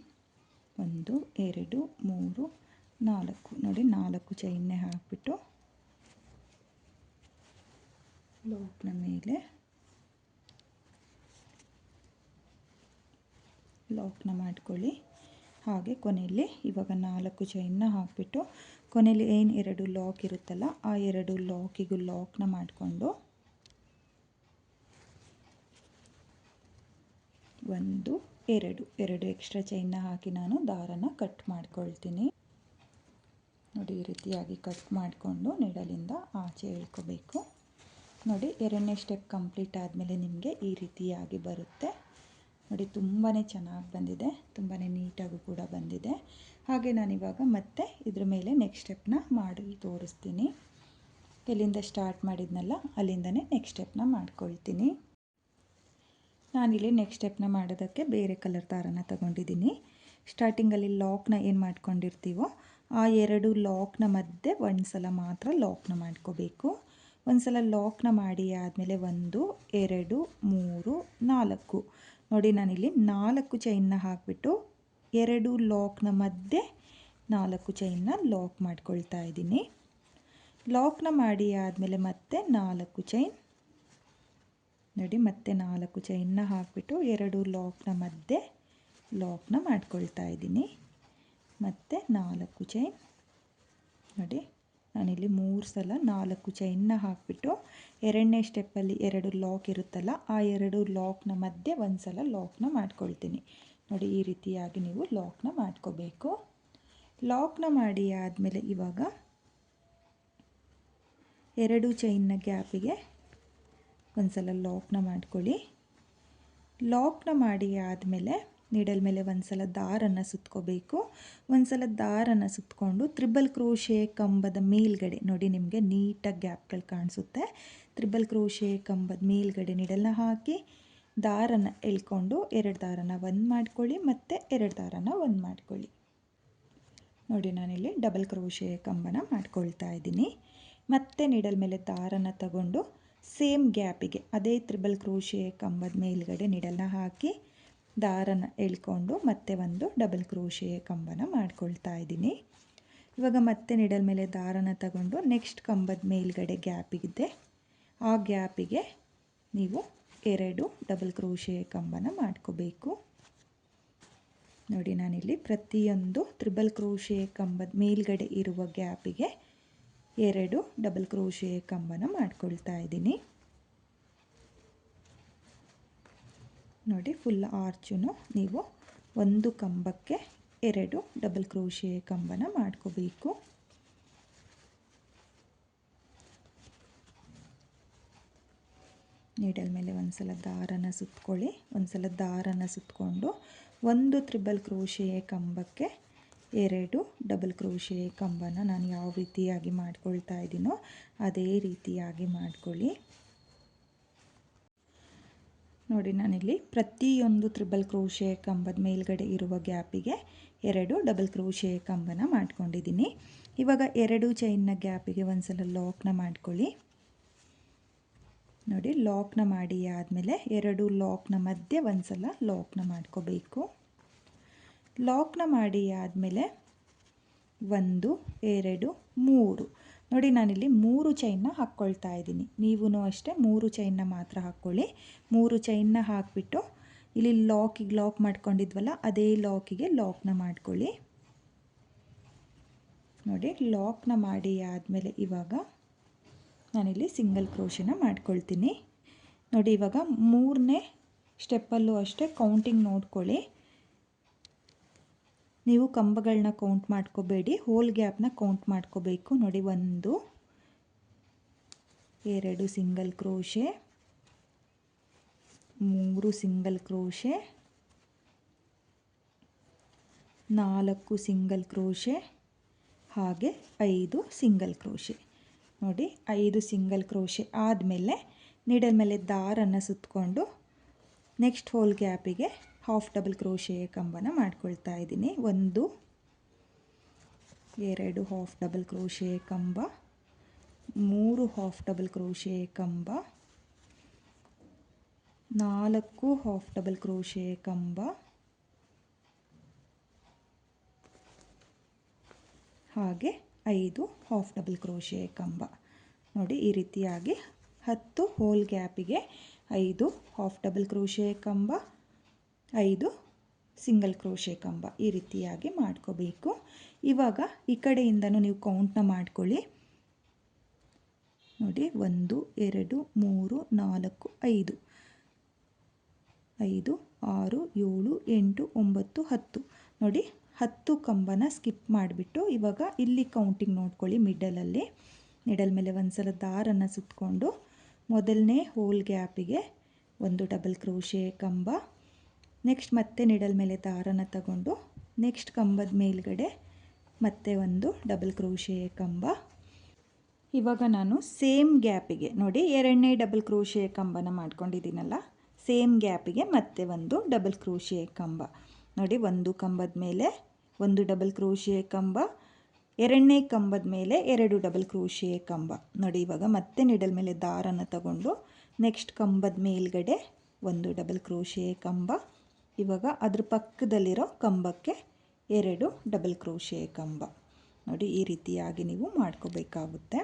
1 2 3 4, ನೋಡಿ 4 ಚೈನ್ನೇ ಹಾಕಿಬಿಟ್ಟು ಲಾಕ್ನ ಮೇಲೆ ಲಾಕ್ನ ಮಾಡ್ಕೊಳ್ಳಿ. ಹಾಗೆ ಕೊನೆಯಲ್ಲಿ ಇವಾಗ 4 ಚೈನ್ನ ಹಾಕಿಬಿಟ್ಟು ಕೊನೆಯಲ್ಲಿ ಏನು 2 ಲಾಕ್ ಇರುತ್ತಲ್ಲ ಆ 2 ಲಾಕಿಗೂ ಲಾಕ್ನ ಮಾಡಿಕೊಂಡು 1 2 ಎಕ್ಸ್ಟ್ರಾ ಚೈನ್ನ ಹಾಕಿ ನಾನು ದಾರನ ಕಟ್ ಮಾಡ್ಕೊಳ್ತೀನಿ. ನೋಡಿ, ಈ ರೀತಿಯಾಗಿ ಕಟ್ ಮಾಡಿಕೊಂಡು ನೀಡಲಿಂದ ಆಚೆ ಎಳ್ಕೋಬೇಕು. ನೋಡಿ, 2ನೇ ಸ್ಟೆಪ್ ಕಂಪ್ಲೀಟ್ ಆದಮೇಲೆ ನಿಮಗೆ ಈ ರೀತಿಯಾಗಿ ಬರುತ್ತೆ. ನೋಡಿ, ತುಂಬಾ ಚೆನ್ನಾಗಿ ಬಂದಿದೆ, ತುಂಬಾ ನೀಟಾಗೂ ಕೂಡ ಬಂದಿದೆ. ಹಾಗೆ ನಾನಿವಾಗ ಮತ್ತೆ ಇದ್ರ ಮೇಲೆ ನೆಕ್ಸ್ಟ್ ಸ್ಟೆಪ್ನ ಮಾಡಿ ತೋರಿಸ್ತೀನಿ. ಎಲ್ಲಿಂದ ಸ್ಟಾರ್ಟ್ ಮಾಡಿದ್ನಲ್ಲ ಅಲ್ಲಿಂದನೇ ನೆಕ್ಸ್ಟ್ ಸ್ಟೆಪ್ನ ಮಾಡ್ಕೊಳ್ತೀನಿ. ನಾನಿಲ್ಲಿ ನೆಕ್ಸ್ಟ್ ಸ್ಟೆಪ್ನ ಮಾಡೋದಕ್ಕೆ ಬೇರೆ ಕಲರ್ ದಾರನ ತಗೊಂಡಿದ್ದೀನಿ. ಸ್ಟಾರ್ಟಿಂಗಲ್ಲಿ ಲಾಕ್ನ ಏನು ಮಾಡ್ಕೊಂಡಿರ್ತೀವೋ ಆ 2 ಲಾಕ್ನ ಮಧ್ಯೆ ಒಂದು ಸಲ ಮಾತ್ರ ಲಾಕ್ನ ಮಾಡ್ಕೋಬೇಕು. ಒಂದು ಸಲ ಲಾಕ್ನ ಮಾಡಿ ಆದಮೇಲೆ 1 2 3 4, ನೋಡಿ ನಾನಿಲ್ಲಿ 4 ಚೈನ್ನ ಹಾಕಿಬಿಟ್ಟು 2 ಲಾಕ್ನ ಮಧ್ಯೆ 4 ಚೈನ್ನ ಲಾಕ್ ಮಾಡ್ಕೊಳ್ತಾ ಇದ್ದೀನಿ. ಲಾಕ್ನ ಮಾಡಿ ಆದಮೇಲೆ ಮತ್ತೆ 4 ಚೈನ್, ನೋಡಿ ಮತ್ತೆ 4 ಚೈನ್ನ ಹಾಕಿಬಿಟ್ಟು 2 ಲಾಕ್ನ ಮಧ್ಯೆ ಲಾಕ್ನ ಮಾಡ್ಕೊಳ್ತಾ ಇದ್ದೀನಿ. ಮತ್ತು 4 ಚೈನ್, ನೋಡಿ ನಾನಿಲ್ಲಿ 3 ಸಲ 4 ಚೈನ್ನ ಹಾಕಿಬಿಟ್ಟು 2ನೇ ಸ್ಟೆಪ್ಪಲ್ಲಿ 2 ಲಾಕ್ ಇರುತ್ತಲ್ಲ ಆ 2 ಲಾಕ್ನ ಮಧ್ಯೆ ಒಂದು ಸಲ ಲಾಕ್ನ ಮಾಡ್ಕೊಳ್ತೀನಿ. ನೋಡಿ, ಈ ರೀತಿಯಾಗಿ ನೀವು ಲಾಕ್ನ ಮಾಡ್ಕೋಬೇಕು. ಲಾಕ್ನ ಮಾಡಿ ಆದಮೇಲೆ ಇವಾಗ 2 ಚೈನ್ನ ಗ್ಯಾಪಿಗೆ ಒಂದು ಸಲ ಲಾಕ್ನ ಮಾಡ್ಕೊಳ್ಳಿ. ಲಾಕ್ನ ಮಾಡಿ ಆದಮೇಲೆ ನೀಡಲ್ ಮೇಲೆ ಒಂದು ಸಲ ದಾರನ ಸುತ್ಕೋಬೇಕು. ಒಂದು ಸಲ ದಾರನ ಸುತ್ತಕೊಂಡು ತ್ರಿಬಲ್ ಕ್ರೋಶೆ ಕಂಬದ ಮೇಲ್ಗಡೆ, ನೋಡಿ ನಿಮಗೆ ನೀಟಾಗಿ ಗ್ಯಾಪ್ಗಳು ಕಾಣಿಸುತ್ತೆ. ತ್ರಿಬಲ್ ಕ್ರೋಶೆ ಕಂಬದ ಮೇಲ್ಗಡೆ ನೀಡಲ್ನ ಹಾಕಿ ದಾರನ ಎಳ್ಕೊಂಡು 2 ದಾರನ ಒಂದು ಮಾಡ್ಕೊಳ್ಳಿ ಮತ್ತು 2 ದಾರನ ಒಂದು ಮಾಡ್ಕೊಳ್ಳಿ. ನೋಡಿ, ನಾನಿಲ್ಲಿ ಡಬಲ್ ಕ್ರೋಶೆ ಕಂಬನ ಮಾಡ್ಕೊಳ್ತಾ ಇದ್ದೀನಿ. ಮತ್ತೆ ನೀಡಲ್ ಮೇಲೆ ದಾರನ ತಗೊಂಡು ಸೇಮ್ ಗ್ಯಾಪಿಗೆ ಅದೇ ತ್ರಿಬಲ್ ಕ್ರೋಶೆ ಕಂಬದ ಮೇಲ್ಗಡೆ ನೀಡಲ್ನ ಹಾಕಿ ದಾರನ ಎಳ್ಕೊಂಡು ಮತ್ತೆ ಒಂದು ಡಬಲ್ ಕ್ರೋಶೆ ಕಂಬನ ಮಾಡ್ಕೊಳ್ತಾ ಇದ್ದೀನಿ. ಇವಾಗ ಮತ್ತೆ ನೀಡಲ್ ಮೇಲೆ ದಾರನ ತಗೊಂಡು ನೆಕ್ಸ್ಟ್ ಕಂಬದ ಮೇಲ್ಗಡೆ ಗ್ಯಾಪಿಗಿದೆ ಆ ಗ್ಯಾಪಿಗೆ ನೀವು 2 ಡಬಲ್ ಕ್ರೋಶೆ ಕಂಬನ ಮಾಡ್ಕೋಬೇಕು. ನೋಡಿ, ನಾನಿಲ್ಲಿ ಪ್ರತಿಯೊಂದು ತ್ರಿಬಲ್ ಕ್ರೋಶೆ ಕಂಬದ ಮೇಲ್ಗಡೆ ಇರುವ ಗ್ಯಾಪಿಗೆ 2 ಡಬಲ್ ಕ್ರೋಶೆ ಕಂಬನ ಮಾಡ್ಕೊಳ್ತಾ ಇದ್ದೀನಿ. ನೋಡಿ, ಫುಲ್ ಆರ್ಚುನು ನೀವು ಒಂದು ಕಂಬಕ್ಕೆ 2 ಡಬಲ್ ಕ್ರೋಶೆ ಕಂಬನ ಮಾಡ್ಕೋಬೇಕು. ನೀಡಲ್ ಮೇಲೆ ಒಂದು ಸಲ ದಾರನ ಸುತ್ಕೊಳ್ಳಿ. ಒಂದು ಸಲ ದಾರನ ಸುತ್ತಕೊಂಡು ಒಂದು ತ್ರಿಬಲ್ ಕ್ರೋಶೆ ಕಂಬಕ್ಕೆ 2 ಡಬಲ್ ಕ್ರೋಶೆ ಕಂಬನ ನಾನು ಯಾವ ರೀತಿಯಾಗಿ ಮಾಡ್ಕೊಳ್ತಾ ಇದ್ದೀನೋ ಅದೇ ರೀತಿಯಾಗಿ ಮಾಡ್ಕೊಳ್ಳಿ. ನೋಡಿ, ನಾನಿಲ್ಲಿ ಪ್ರತಿಯೊಂದು ತ್ರಿಬಲ್ ಕ್ರೋಶೆ ಕಂಬದ ಮೇಲ್ಗಡೆ ಇರುವ ಗ್ಯಾಪಿಗೆ 2 ಡಬಲ್ ಕ್ರೋಶೆ ಕಂಬನ ಮಾಡ್ಕೊಂಡಿದ್ದೀನಿ. ಇವಾಗ 2 ಚೈನ್ನ ಗ್ಯಾಪಿಗೆ ಒಂದು ಸಲ ಲಾಕ್ನ ಮಾಡ್ಕೊಳ್ಳಿ. ನೋಡಿ, ಲಾಕ್ನ ಮಾಡಿ ಆದಮೇಲೆ 2 ಲಾಕ್ನ ಮಧ್ಯೆ ಒಂದು ಸಲ ಲಾಕ್ನ ಮಾಡ್ಕೋಬೇಕು. ಲಾಕ್ನ ಮಾಡಿ ಆದಮೇಲೆ 1 2 3, ನೋಡಿ ನಾನಿಲ್ಲಿ 3 ಚೈನ್ನ ಹಾಕ್ಕೊಳ್ತಾ ಇದ್ದೀನಿ. ನೀವೂ ಅಷ್ಟೇ 3 ಚೈನ್ನ ಮಾತ್ರ ಹಾಕ್ಕೊಳ್ಳಿ. 3 ಚೈನ್ನ ಹಾಕಿಬಿಟ್ಟು ಇಲ್ಲಿ ಲಾಕಿಗೆ ಲಾಕ್ ಮಾಡ್ಕೊಂಡಿದ್ವಲ್ಲ ಅದೇ ಲಾಕಿಗೆ ಲಾಕ್ನ ಮಾಡ್ಕೊಳ್ಳಿ. ನೋಡಿ, ಲಾಕ್ನ ಮಾಡಿ ಆದಮೇಲೆ ಇವಾಗ ನಾನಿಲ್ಲಿ ಸಿಂಗಲ್ ಕ್ರೋಶನ ಮಾಡ್ಕೊಳ್ತೀನಿ. ನೋಡಿ, ಇವಾಗ 3ನೇ ಸ್ಟೆಪ್ಪಲ್ಲೂ ಅಷ್ಟೇ ಕೌಂಟಿಂಗ್ ನೋಡ್ಕೊಳ್ಳಿ. ನೀವು ಕಂಬಗಳನ್ನ ಕೌಂಟ್ ಮಾಡ್ಕೋಬೇಡಿ, ಹೋಲ್ ಗ್ಯಾಪ್ನ ಕೌಂಟ್ ಮಾಡ್ಕೋಬೇಕು. ನೋಡಿ, 1 2 single crochet, 3 single crochet, 4 single crochet, ಹಾಗೆ 5 ಸಿಂಗಲ್ ಕ್ರೋಶೆ. ನೋಡಿ 5 ಸಿಂಗಲ್ ಕ್ರೋಶೆ ಆದಮೇಲೆ ನೀಡಲ್ ಮೇಲೆ ದಾರನ್ನು ಸುತ್ತಕೊಂಡು ನೆಕ್ಸ್ಟ್ ಹೋಲ್ ಗ್ಯಾಪಿಗೆ ಹಾಫ್ ಡಬಲ್ ಕ್ರೋಶೆ ಕಂಬನ ಮಾಡ್ಕೊಳ್ತಾ ಇದ್ದೀನಿ. 1 2 ಹಾಫ್ ಡಬಲ್ ಕ್ರೋಶೆ ಕಂಬ, 3 ಹಾಫ್ ಡಬಲ್ ಕ್ರೋಶೆ ಕಂಬ, 4 ಹಾಫ್ ಡಬಲ್ ಕ್ರೋಶೆ ಕಂಬ, ಹಾಗೆ 5 ಹಾಫ್ ಡಬಲ್ ಕ್ರೋಶೆ ಕಂಬ. ನೋಡಿ ಈ ರೀತಿಯಾಗಿ 10 ಹೋಲ್ ಗ್ಯಾಪಿಗೆ 5 ಹಾಫ್ ಡಬಲ್ ಕ್ರೋಶೆ ಕಂಬ, 5 ಸಿಂಗಲ್ ಕ್ರೋಶೆ ಕಂಬ ಈ ರೀತಿಯಾಗಿ ಮಾಡ್ಕೋಬೇಕು. ಇವಾಗ ಈ ಕಡೆಯಿಂದನೂ ನೀವು ಕೌಂಟ್ನ ಮಾಡ್ಕೊಳ್ಳಿ. ನೋಡಿ 1 2 3 4 5 5 6 7 8 9 10. ನೋಡಿ 10 ಕಂಬನ ಸ್ಕಿಪ್ ಮಾಡಿಬಿಟ್ಟು ಇವಾಗ ಇಲ್ಲಿ ಕೌಂಟಿಂಗ್ ನೋಡ್ಕೊಳ್ಳಿ. ನಿಡಲ್ ಮೇಲೆ ಒಂದು ಸಲ ದಾರನ್ನು ಸುತ್ತಕೊಂಡು ಮೊದಲನೇ ಹೋಲ್ ಗ್ಯಾಪಿಗೆ 1 ಡಬಲ್ ಕ್ರೋಶೆ ಕಂಬ, ನೆಕ್ಸ್ಟ್ ಮತ್ತೆ ನಿಡಲ್ ಮೇಲೆ ದಾರನ ತಗೊಂಡು ನೆಕ್ಸ್ಟ್ ಕಂಬದ ಮೇಲ್ಗಡೆ ಮತ್ತೆ 1 ಡಬಲ್ ಕ್ರೋಶೆ ಕಂಬ. ಇವಾಗ ನಾನು ಸೇಮ್ ಗ್ಯಾಪಿಗೆ ನೋಡಿ 2ನೇ ಡಬಲ್ ಕ್ರೋಶೆ ಕಂಬನ ಮಾಡ್ಕೊಂಡಿದ್ದೀನಲ್ಲ, ಸೇಮ್ ಗ್ಯಾಪಿಗೆ ಮತ್ತೆ 1 ಡಬಲ್ ಕ್ರೋಶೆ ಕಂಬ. ನೋಡಿ 1 ಕಂಬದ ಮೇಲೆ 1 ಡಬಲ್ ಕ್ರೋಶೆ ಕಂಬ, 2ನೇ ಕಂಬದ ಮೇಲೆ 2 ಡಬಲ್ ಕ್ರೋಶೆ ಕಂಬ. ನೋಡಿ ಇವಾಗ ಮತ್ತೆ ನಿಡಲ್ ಮೇಲೆ ದಾರನ ತಗೊಂಡು ನೆಕ್ಸ್ಟ್ ಕಂಬದ ಮೇಲ್ಗಡೆ 1 ಡಬಲ್ ಕ್ರೋಶೆ ಕಂಬ. ಇವಾಗ ಅದ್ರ ಪಕ್ಕದಲ್ಲಿರೋ ಕಂಬಕ್ಕೆ 2 ಡಬಲ್ ಕ್ರೋಶೆ ಕಂಬ. ನೋಡಿ ಈ ರೀತಿಯಾಗಿ ನೀವು ಮಾಡ್ಕೋಬೇಕಾಗುತ್ತೆ.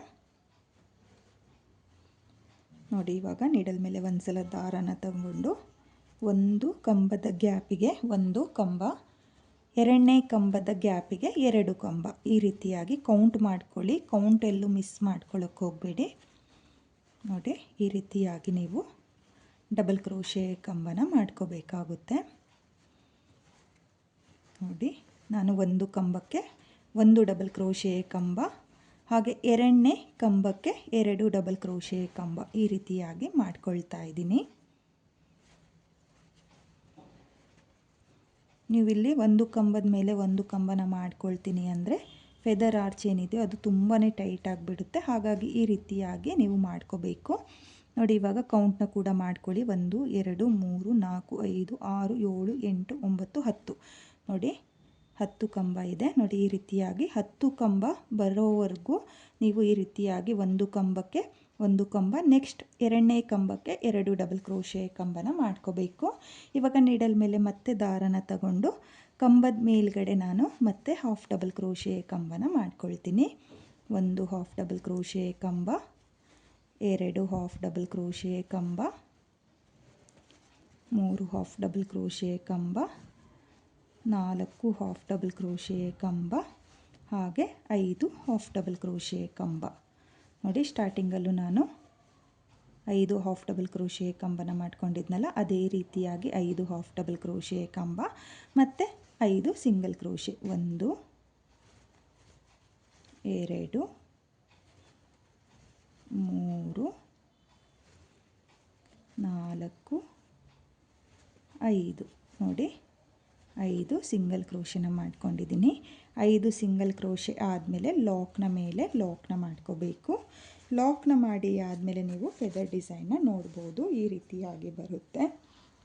ನೋಡಿ ಇವಾಗ ನಿಡಲ್ ಮೇಲೆ ಒಂದು ಸಲ ದಾರನ ತಗೊಂಡು 1 ಕಂಬದ ಗ್ಯಾಪಿಗೆ 1 ಕಂಬ, 2ನೇ ಕಂಬದ ಗ್ಯಾಪಿಗೆ 2 ಕಂಬ ಈ ರೀತಿಯಾಗಿ ಕೌಂಟ್ ಮಾಡ್ಕೊಳ್ಳಿ. ಕೌಂಟ್ ಎಲ್ಲೂ ಮಿಸ್ ಮಾಡ್ಕೊಳ್ಳೋಕೆ ಹೋಗಬೇಡಿ. ನೋಡಿ ಈ ರೀತಿಯಾಗಿ ನೀವು ಡಬಲ್ ಕ್ರೋಶೆ ಕಂಬನ ಮಾಡ್ಕೋಬೇಕಾಗುತ್ತೆ. ನೋಡಿ ನಾನು 1 ಕಂಬಕ್ಕೆ 1 ಡಬಲ್ ಕ್ರೋಶೆ ಕಂಬ, ಹಾಗೆ 2ನೇ ಕಂಬಕ್ಕೆ 2 ಡಬಲ್ ಕ್ರೋಶೆ ಕಂಬ ಈ ರೀತಿಯಾಗಿ ಮಾಡ್ಕೊಳ್ತಾ ಇದ್ದೀನಿ. ನೀವು ಇಲ್ಲಿ 1 ಕಂಬದ ಮೇಲೆ 1 ಕಂಬನ ಮಾಡ್ಕೊಳ್ತೀನಿ ಅಂದರೆ ಫೆದರ್ ಆರ್ಚ್ ಏನಿದೆ ಅದು ತುಂಬಾ ಟೈಟ್ ಆಗಿಬಿಡುತ್ತೆ. ಹಾಗಾಗಿ ಈ ರೀತಿಯಾಗಿ ನೀವು ಮಾಡ್ಕೋಬೇಕು. ನೋಡಿ ಇವಾಗ ಕೌಂಟ್ನ ಕೂಡ ಮಾಡ್ಕೊಳ್ಳಿ. 1 2 3 4 5 6 7 8 9 10. ನೋಡಿ 10 ಕಂಬ ಇದೆ. ನೋಡಿ ಈ ರೀತಿಯಾಗಿ 10 ಕಂಬ ಬರೋವರೆಗೂ ನೀವು ಈ ರೀತಿಯಾಗಿ 1 ಕಂಬಕ್ಕೆ 1 ಕಂಬ, ನೆಕ್ಸ್ಟ್ 2ನೇ ಕಂಬಕ್ಕೆ 2 ಡಬಲ್ ಕ್ರೋಶೆ ಕಂಬನ ಮಾಡ್ಕೋಬೇಕು. ಇವಾಗ ನೀಡಲ್ ಮೇಲೆ ಮತ್ತೆ ದಾರನ ತಗೊಂಡು ಕಂಬದ ಮೇಲ್ಗಡೆ ನಾನು ಮತ್ತೆ ಹಾಫ್ ಡಬಲ್ ಕ್ರೋಶೆ ಕಂಬನ ಮಾಡ್ಕೊಳ್ತೀನಿ. 1 ಹಾಫ್ ಡಬಲ್ ಕ್ರೋಶೆ ಕಂಬ, 2 ಹಾಫ್ ಡಬಲ್ ಕ್ರೋಶೆ ಕಂಬ, 3 ಹಾಫ್ ಡಬಲ್ ಕ್ರೋಶೆ ಕಂಬ, 4 ಹಾಫ್ ಡಬಲ್ ಕ್ರೋಶೆ ಕಂಬ, ಹಾಗೆ 5 ಹಾಫ್ ಡಬಲ್ ಕ್ರೋಶೆ ಕಂಬ. ನೋಡಿ ಸ್ಟಾರ್ಟಿಂಗಲ್ಲೂ ನಾನು 5 ಹಾಫ್ ಡಬಲ್ ಕ್ರೋಶೆ ಕಂಬನ ಮಾಡ್ಕೊಂಡಿದ್ನಲ್ಲ, ಅದೇ ರೀತಿಯಾಗಿ 5 ಹಾಫ್ ಡಬಲ್ ಕ್ರೋಶೆ ಕಂಬ ಮತ್ತು 5 ಸಿಂಗಲ್ ಕ್ರೋಶೆ. 1 2 3 4 5. ನೋಡಿ 5 ಸಿಂಗಲ್ ಕ್ರೋಶೆನ ಮಾಡ್ಕೊಂಡಿದ್ದೀನಿ. 5 ಸಿಂಗಲ್ ಕ್ರೋಶೆ ಆದಮೇಲೆ ಲಾಕ್ನ ಮೇಲೆ ಲಾಕ್ನ ಮಾಡ್ಕೋಬೇಕು. ಲಾಕ್ನ ಮಾಡಿ ಆದಮೇಲೆ ನೀವು ಫೆದರ್ ಡಿಸೈನ್ನ ನೋಡ್ಬೋದು. ಈ ರೀತಿಯಾಗಿ ಬರುತ್ತೆ.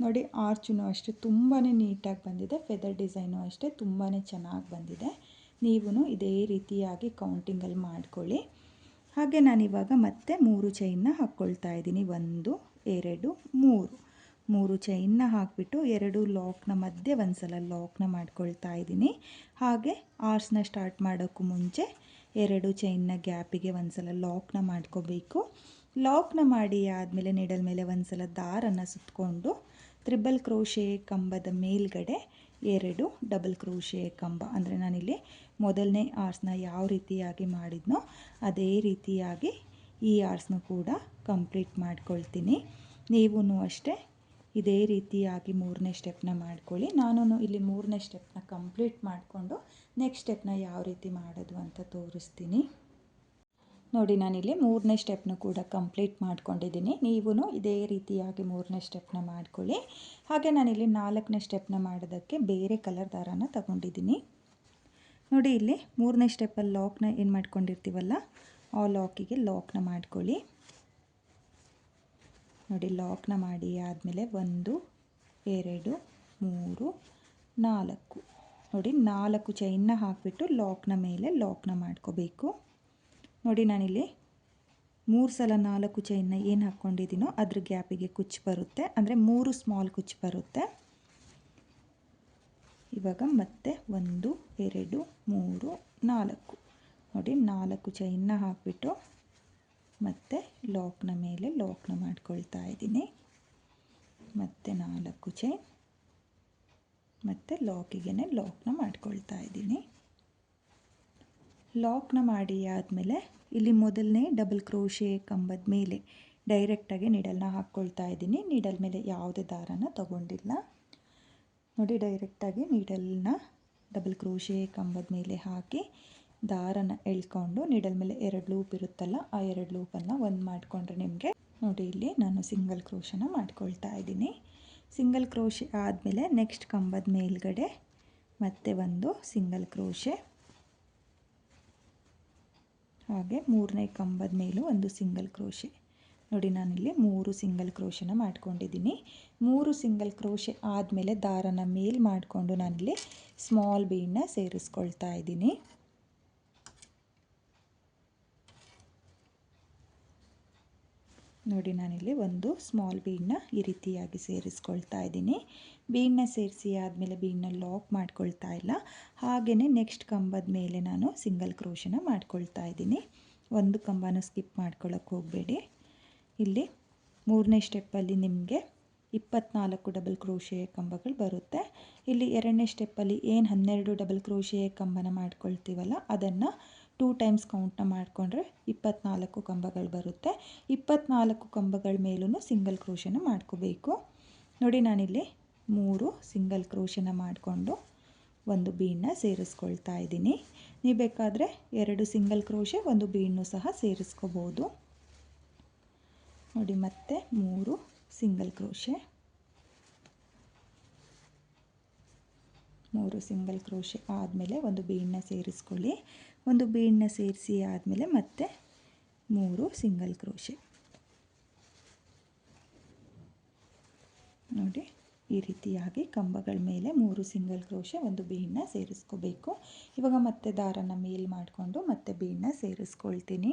ನೋಡಿ ಆರ್ಚೂ ಅಷ್ಟೇ ತುಂಬಾ ನೀಟಾಗಿ ಬಂದಿದೆ. ಫೆದರ್ ಡಿಸೈನು ಅಷ್ಟೇ ತುಂಬಾ ಚೆನ್ನಾಗಿ ಬಂದಿದೆ. ನೀವು ಇದೇ ರೀತಿಯಾಗಿ ಕೌಂಟಿಂಗಲ್ಲಿ ಮಾಡ್ಕೊಳ್ಳಿ. ಹಾಗೆ ನಾನಿವಾಗ ಮತ್ತೆ 3 ಚೈನ್ನ ಹಾಕ್ಕೊಳ್ತಾ ಇದ್ದೀನಿ. 1 2 3 ಚೈನ್ನ ಹಾಕಿಬಿಟ್ಟು 2 ಲಾಕ್ನ ಮಧ್ಯೆ ಒಂದು ಸಲ ಲಾಕ್ನ ಮಾಡ್ಕೊಳ್ತಾ ಇದ್ದೀನಿ. ಹಾಗೆ ಆರ್ಸ್ನ ಸ್ಟಾರ್ಟ್ ಮಾಡೋಕ್ಕೂ ಮುಂಚೆ 2 ಚೈನ್ನ ಗ್ಯಾಪಿಗೆ ಒಂದು ಸಲ ಲಾಕ್ನ ಮಾಡ್ಕೋಬೇಕು. ಲಾಕ್ನ ಮಾಡಿ ಆದಮೇಲೆ ನೀಡಲ್ ಮೇಲೆ ಒಂದು ಸಲ ದಾರನ್ನು ಸುತ್ತಕೊಂಡು ತ್ರಿಬಲ್ ಕ್ರೋಶೆ ಕಂಬದ ಮೇಲ್ಗಡೆ 2 ಡಬಲ್ ಕ್ರೋಶೆ ಕಂಬ. ಅಂದರೆ ನಾನಿಲ್ಲಿ ಮೊದಲನೇ ಆರ್ಸ್ನ ಯಾವ ರೀತಿಯಾಗಿ ಮಾಡಿದ್ನೋ ಅದೇ ರೀತಿಯಾಗಿ ಈ ಆರ್ಸ್ನ ಕೂಡ ಕಂಪ್ಲೀಟ್ ಮಾಡ್ಕೊಳ್ತೀನಿ. ನೀವೂ ಅಷ್ಟೇ ಇದೇ ರೀತಿಯಾಗಿ 3ನೇ ಸ್ಟೆಪ್ನ ಮಾಡ್ಕೊಳ್ಳಿ. ನಾನು ಇಲ್ಲಿ 3ನೇ ಸ್ಟೆಪ್ನ ಕಂಪ್ಲೀಟ್ ಮಾಡಿಕೊಂಡು ನೆಕ್ಸ್ಟ್ ಸ್ಟೆಪ್ನ ಯಾವ ರೀತಿ ಮಾಡೋದು ಅಂತ ತೋರಿಸ್ತೀನಿ. ನೋಡಿ ನಾನಿಲ್ಲಿ 3ನೇ ಸ್ಟೆಪ್ನ ಕೂಡ ಕಂಪ್ಲೀಟ್ ಮಾಡ್ಕೊಂಡಿದ್ದೀನಿ. ನೀವು ಇದೇ ರೀತಿಯಾಗಿ 3ನೇ ಸ್ಟೆಪ್ನ ಮಾಡ್ಕೊಳ್ಳಿ. ಹಾಗೆ ನಾನಿಲ್ಲಿ 4ನೇ ಸ್ಟೆಪ್ನ ಮಾಡೋದಕ್ಕೆ ಬೇರೆ ಕಲರ್ ದಾರನ ತಗೊಂಡಿದ್ದೀನಿ. ನೋಡಿ ಇಲ್ಲಿ ಮೂರನೇ ಸ್ಟೆಪ್ಪಲ್ಲಿ ಲಾಕ್ನ ಏನು ಮಾಡ್ಕೊಂಡಿರ್ತೀವಲ್ಲ ಆ ಲಾಕಿಗೆ ಲಾಕ್ನ ಮಾಡ್ಕೊಳ್ಳಿ. ನೋಡಿ ಲಾಕ್ನ ಮಾಡಿ ಆದಮೇಲೆ 1 2 3 4 ನೋಡಿ 4 ಚೈನ್ನ ಹಾಕಿಬಿಟ್ಟು ಲಾಕ್ನ ಮೇಲೆ ಲಾಕ್ನ ಮಾಡ್ಕೋಬೇಕು. ನೋಡಿ ನಾನಿಲ್ಲಿ 3 ಸಲ 4 ಚೈನ್ನ ಏನು ಹಾಕ್ಕೊಂಡಿದ್ದೀನೋ ಅದ್ರ ಗ್ಯಾಪಿಗೆ ಕುಚ್ಚು ಬರುತ್ತೆ, ಅಂದರೆ 3 ಸ್ಮಾಲ್ ಕುಚ್ಚು ಬರುತ್ತೆ. ಇವಾಗ ಮತ್ತೆ 1 2 3 4 ನೋಡಿ 4 ಚೈನ್ನ ಹಾಕಿಬಿಟ್ಟು ಮತ್ತೆ ಲಾಕ್ನ ಮೇಲೆ ಲಾಕ್ನ ಮಾಡ್ಕೊಳ್ತಾ ಇದ್ದೀನಿ. ಮತ್ತೆ 4 ಚೈನ್ ಮತ್ತು ಲಾಕಿಗೆ ಲಾಕ್ನ ಮಾಡ್ಕೊಳ್ತಾ ಇದ್ದೀನಿ. ಲಾಕ್ನ ಮಾಡಿ ಆದಮೇಲೆ ಇಲ್ಲಿ ಮೊದಲನೇ ಡಬಲ್ ಕ್ರೋಶೆ ಕಂಬದ ಮೇಲೆ ಡೈರೆಕ್ಟಾಗಿ ನೀಡಲ್ನ ಹಾಕ್ಕೊಳ್ತಾ ಇದ್ದೀನಿ. ನೀಡಲ್ ಮೇಲೆ ಯಾವುದೇ ದಾರನ ತಗೊಂಡಿಲ್ಲ. ನೋಡಿ ಡೈರೆಕ್ಟಾಗಿ ನೀಡಲ್ನ ಡಬಲ್ ಕ್ರೋಶೆ ಕಂಬದ ಮೇಲೆ ಹಾಕಿ ದಾರನ ಎಳ್ಕೊಂಡು ನೀಡಲ್ ಮೇಲೆ 2 ಲೂಪ್ ಇರುತ್ತಲ್ಲ ಆ 2 ಲೂಪನ್ನು ಒಂದು ಮಾಡಿಕೊಂಡ್ರೆ ನಿಮಗೆ ನೋಡಿ ಇಲ್ಲಿ ನಾನು ಸಿಂಗಲ್ ಕ್ರೋಶನ ಮಾಡ್ಕೊಳ್ತಾ ಇದ್ದೀನಿ. ಸಿಂಗಲ್ ಕ್ರೋಶೆ ಆದಮೇಲೆ ನೆಕ್ಸ್ಟ್ ಕಂಬದ ಮೇಲ್ಗಡೆ ಮತ್ತೆ ಒಂದು ಸಿಂಗಲ್ ಕ್ರೋಶೆ, ಹಾಗೆ ಮೂರನೇ ಕಂಬದ ಮೇಲೂ ಒಂದು ಸಿಂಗಲ್ ಕ್ರೋಶೆ. ನೋಡಿ ನಾನಿಲ್ಲಿ 3 ಸಿಂಗಲ್ ಕ್ರೋಶನ ಮಾಡ್ಕೊಂಡಿದ್ದೀನಿ. 3 ಸಿಂಗಲ್ ಕ್ರೋಶೆ ಆದಮೇಲೆ ದಾರನ ಮೇಲ್ ಮಾಡಿಕೊಂಡು ನಾನಿಲ್ಲಿ ಸ್ಮಾಲ್ ಬೀಡನ್ನ ಸೇರಿಸ್ಕೊಳ್ತಾ ಇದ್ದೀನಿ. ನೋಡಿ ನಾನಿಲ್ಲಿ ಒಂದು ಸ್ಮಾಲ್ ಬೀಡನ್ನ ಈ ರೀತಿಯಾಗಿ ಸೇರಿಸ್ಕೊಳ್ತಾ ಇದ್ದೀನಿ. ಬೀಡನ್ನ ಸೇರಿಸಿ ಆದಮೇಲೆ ಬೀಡನ್ನ ಲಾಕ್ ಮಾಡ್ಕೊಳ್ತಾ ಇಲ್ಲ, ಹಾಗೆಯೇ ನೆಕ್ಸ್ಟ್ ಕಂಬದ ಮೇಲೆ ನಾನು ಸಿಂಗಲ್ ಕ್ರೋಶನ ಮಾಡ್ಕೊಳ್ತಾ ಇದ್ದೀನಿ. ಒಂದು ಕಂಬನ ಸ್ಕಿಪ್ ಮಾಡ್ಕೊಳ್ಳೋಕೆ ಹೋಗಬೇಡಿ. ಇಲ್ಲಿ ಮೂರನೇ ಸ್ಟೆಪ್ಪಲ್ಲಿ ನಿಮಗೆ 24 ಡಬಲ್ ಕ್ರೋಶೆ ಕಂಬಗಳು ಬರುತ್ತೆ. ಇಲ್ಲಿ ಎರಡನೇ ಸ್ಟೆಪ್ಪಲ್ಲಿ ಏನು 12 ಡಬಲ್ ಕ್ರೋಶೆ ಕಂಬನ ಮಾಡ್ಕೊಳ್ತೀವಲ್ಲ ಅದನ್ನು 2 ಟೈಮ್ಸ್ ಕೌಂಟ್ನ ಮಾಡಿಕೊಂಡ್ರೆ 24 ಕಂಬಗಳು ಬರುತ್ತೆ. 24 ಕಂಬಗಳ ಮೇಲೂ ಸಿಂಗಲ್ ಕ್ರೋಶನ ಮಾಡ್ಕೋಬೇಕು. ನೋಡಿ ನಾನಿಲ್ಲಿ 3 ಸಿಂಗಲ್ ಕ್ರೋಶನ ಮಾಡಿಕೊಂಡು ಒಂದು ಬೀಡನ್ನ ಸೇರಿಸ್ಕೊಳ್ತಾ ಇದ್ದೀನಿ. ನೀವು ಬೇಕಾದರೆ 2 ಸಿಂಗಲ್ ಕ್ರೋಶೆ ಒಂದು ಬೀಡನ್ನು ಸಹ ಸೇರಿಸ್ಕೋಬೋದು. ನೋಡಿ ಮತ್ತೆ 3 ಸಿಂಗಲ್ ಕ್ರೋಶೆ, 3 ಸಿಂಗಲ್ ಕ್ರೋಶೆ ಆದಮೇಲೆ ಒಂದು ಬೀಡನ್ನ ಸೇರಿಸ್ಕೊಳ್ಳಿ. ಒಂದು ಬೀಡನ್ನ ಸೇರಿಸಿ ಆದಮೇಲೆ ಮತ್ತೆ 3 ಸಿಂಗಲ್ ಕ್ರೋಶೆ. ನೋಡಿ ಈ ರೀತಿಯಾಗಿ ಕಂಬಗಳ ಮೇಲೆ 3 ಸಿಂಗಲ್ ಕ್ರೋಶೆ ಒಂದು ಬೀಡನ್ನ ಸೇರಿಸ್ಕೋಬೇಕು. ಇವಾಗ ಮತ್ತೆ ದಾರನ ಮೇಲ್ ಮಾಡಿಕೊಂಡು ಮತ್ತೆ ಬೀಡನ್ನ ಸೇರಿಸ್ಕೊಳ್ತೀನಿ.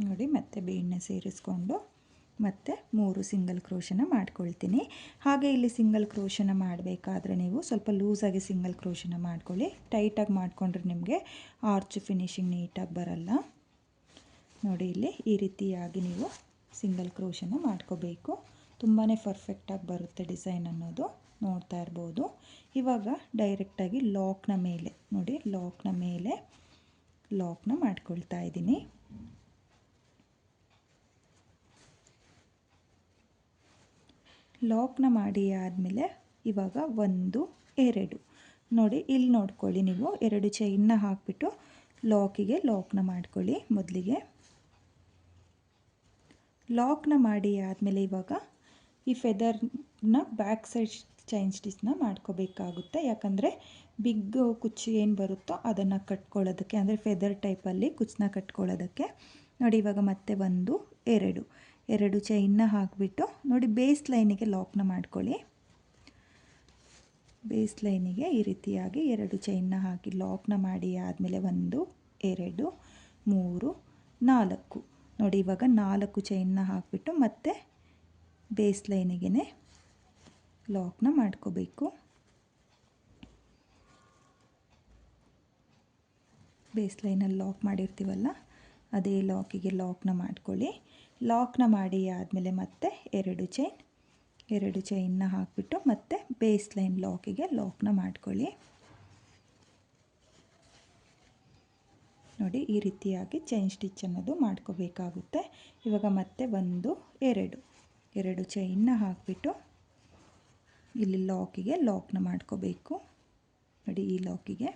ನೋಡಿ ಮತ್ತೆ ಬೀಡನ್ನ ಸೇರಿಸ್ಕೊಂಡು ಮತ್ತೆ 3 ಸಿಂಗಲ್ ಕ್ರೋಶನ ಮಾಡ್ಕೊಳ್ತೀನಿ. ಹಾಗೆ ಇಲ್ಲಿ ಸಿಂಗಲ್ ಕ್ರೋಶನ ಮಾಡಬೇಕಾದ್ರೆ ನೀವು ಸ್ವಲ್ಪ ಲೂಸಾಗಿ ಸಿಂಗಲ್ ಕ್ರೋಶನ ಮಾಡ್ಕೊಳ್ಳಿ. ಟೈಟಾಗಿ ಮಾಡಿಕೊಂಡ್ರೆ ನಿಮಗೆ ಆರ್ಚ್ ಫಿನಿಶಿಂಗ್ ನೀಟಾಗಿ ಬರಲ್ಲ. ನೋಡಿ ಇಲ್ಲಿ ಈ ರೀತಿಯಾಗಿ ನೀವು ಸಿಂಗಲ್ ಕ್ರೋಶನ ಮಾಡ್ಕೋಬೇಕು. ತುಂಬಾ ಪರ್ಫೆಕ್ಟಾಗಿ ಬರುತ್ತೆ ಡಿಸೈನ್ ಅನ್ನೋದು ನೋಡ್ತಾ ಇರ್ಬೋದು. ಇವಾಗ ಡೈರೆಕ್ಟಾಗಿ ಲಾಕ್ನ ಮೇಲೆ ನೋಡಿ ಲಾಕ್ನ ಮೇಲೆ ಲಾಕ್ನ ಮಾಡ್ಕೊಳ್ತಾ ಇದ್ದೀನಿ. ಲಾಕ್ನ ಮಾಡಿ ಆದಮೇಲೆ ಇವಾಗ 1 2 ನೋಡಿ ಇಲ್ಲಿ ನೋಡ್ಕೊಳ್ಳಿ, ನೀವು 2 ಚೈನ್ನ ಹಾಕಿಬಿಟ್ಟು ಲಾಕಿಗೆ ಲಾಕ್ನ ಮಾಡ್ಕೊಳ್ಳಿ. ಮೊದಲಿಗೆ ಲಾಕ್ನ ಮಾಡಿ ಆದಮೇಲೆ ಇವಾಗ ಈ ಫೆದರ್ನ ಬ್ಯಾಕ್ ಸೈಡ್ ಚೈನ್ ಸ್ಟಿಚ್ನ ಮಾಡ್ಕೋಬೇಕಾಗುತ್ತೆ. ಯಾಕಂದರೆ ಬಿಗ್ ಕುಚ್ಚು ಏನು ಬರುತ್ತೋ ಅದನ್ನು ಕಟ್ಕೊಳ್ಳೋದಕ್ಕೆ, ಅಂದರೆ ಫೆದರ್ ಟೈಪಲ್ಲಿ ಕುಚ್ಚನ್ನ ಕಟ್ಕೊಳ್ಳೋದಕ್ಕೆ. ನೋಡಿ ಇವಾಗ ಮತ್ತೆ 1 2 ಚೈನ್ನ ಹಾಕಿಬಿಟ್ಟು ನೋಡಿ ಬೇಸ್ ಲೈನಿಗೆ ಲಾಕ್ನ ಮಾಡ್ಕೊಳ್ಳಿ. ಬೇಸ್ ಲೈನಿಗೆ ಈ ರೀತಿಯಾಗಿ 2 ಚೈನ್ನ ಹಾಕಿ ಲಾಕ್ನ ಮಾಡಿ ಆದಮೇಲೆ 1 2 3 4 ನೋಡಿ ಇವಾಗ 4 ಚೈನ್ನ ಹಾಕಿಬಿಟ್ಟು ಮತ್ತೆ ಬೇಸ್ ಲೈನಿಗೆ ಲಾಕ್ನ ಮಾಡ್ಕೋಬೇಕು. ಬೇಸ್ ಲೈನಲ್ಲಿ ಲಾಕ್ ಮಾಡಿರ್ತೀವಲ್ಲ ಅದೇ ಲಾಕಿಗೆ ಲಾಕ್ನ ಮಾಡ್ಕೊಳ್ಳಿ. ಲಾಕ್ನ ಮಾಡಿ ಆದಮೇಲೆ ಮತ್ತೆ 2 ಚೈನ್ನ ಹಾಕಿಬಿಟ್ಟು ಮತ್ತೆ ಬೇಸ್ ಲೈನ್ ಲಾಕಿಗೆ ಲಾಕ್ನ ಮಾಡ್ಕೊಳ್ಳಿ. ನೋಡಿ ಈ ರೀತಿಯಾಗಿ ಚೈನ್ ಸ್ಟಿಚ್ ಅನ್ನೋದು ಮಾಡ್ಕೋಬೇಕಾಗುತ್ತೆ. ಇವಾಗ ಮತ್ತೆ 1 2 ಚೈನ್ನ ಹಾಕಿಬಿಟ್ಟು ಇಲ್ಲಿ ಲಾಕಿಗೆ ಲಾಕ್ನ ಮಾಡ್ಕೋಬೇಕು. ನೋಡಿ ಈ ಲಾಕಿಗೆ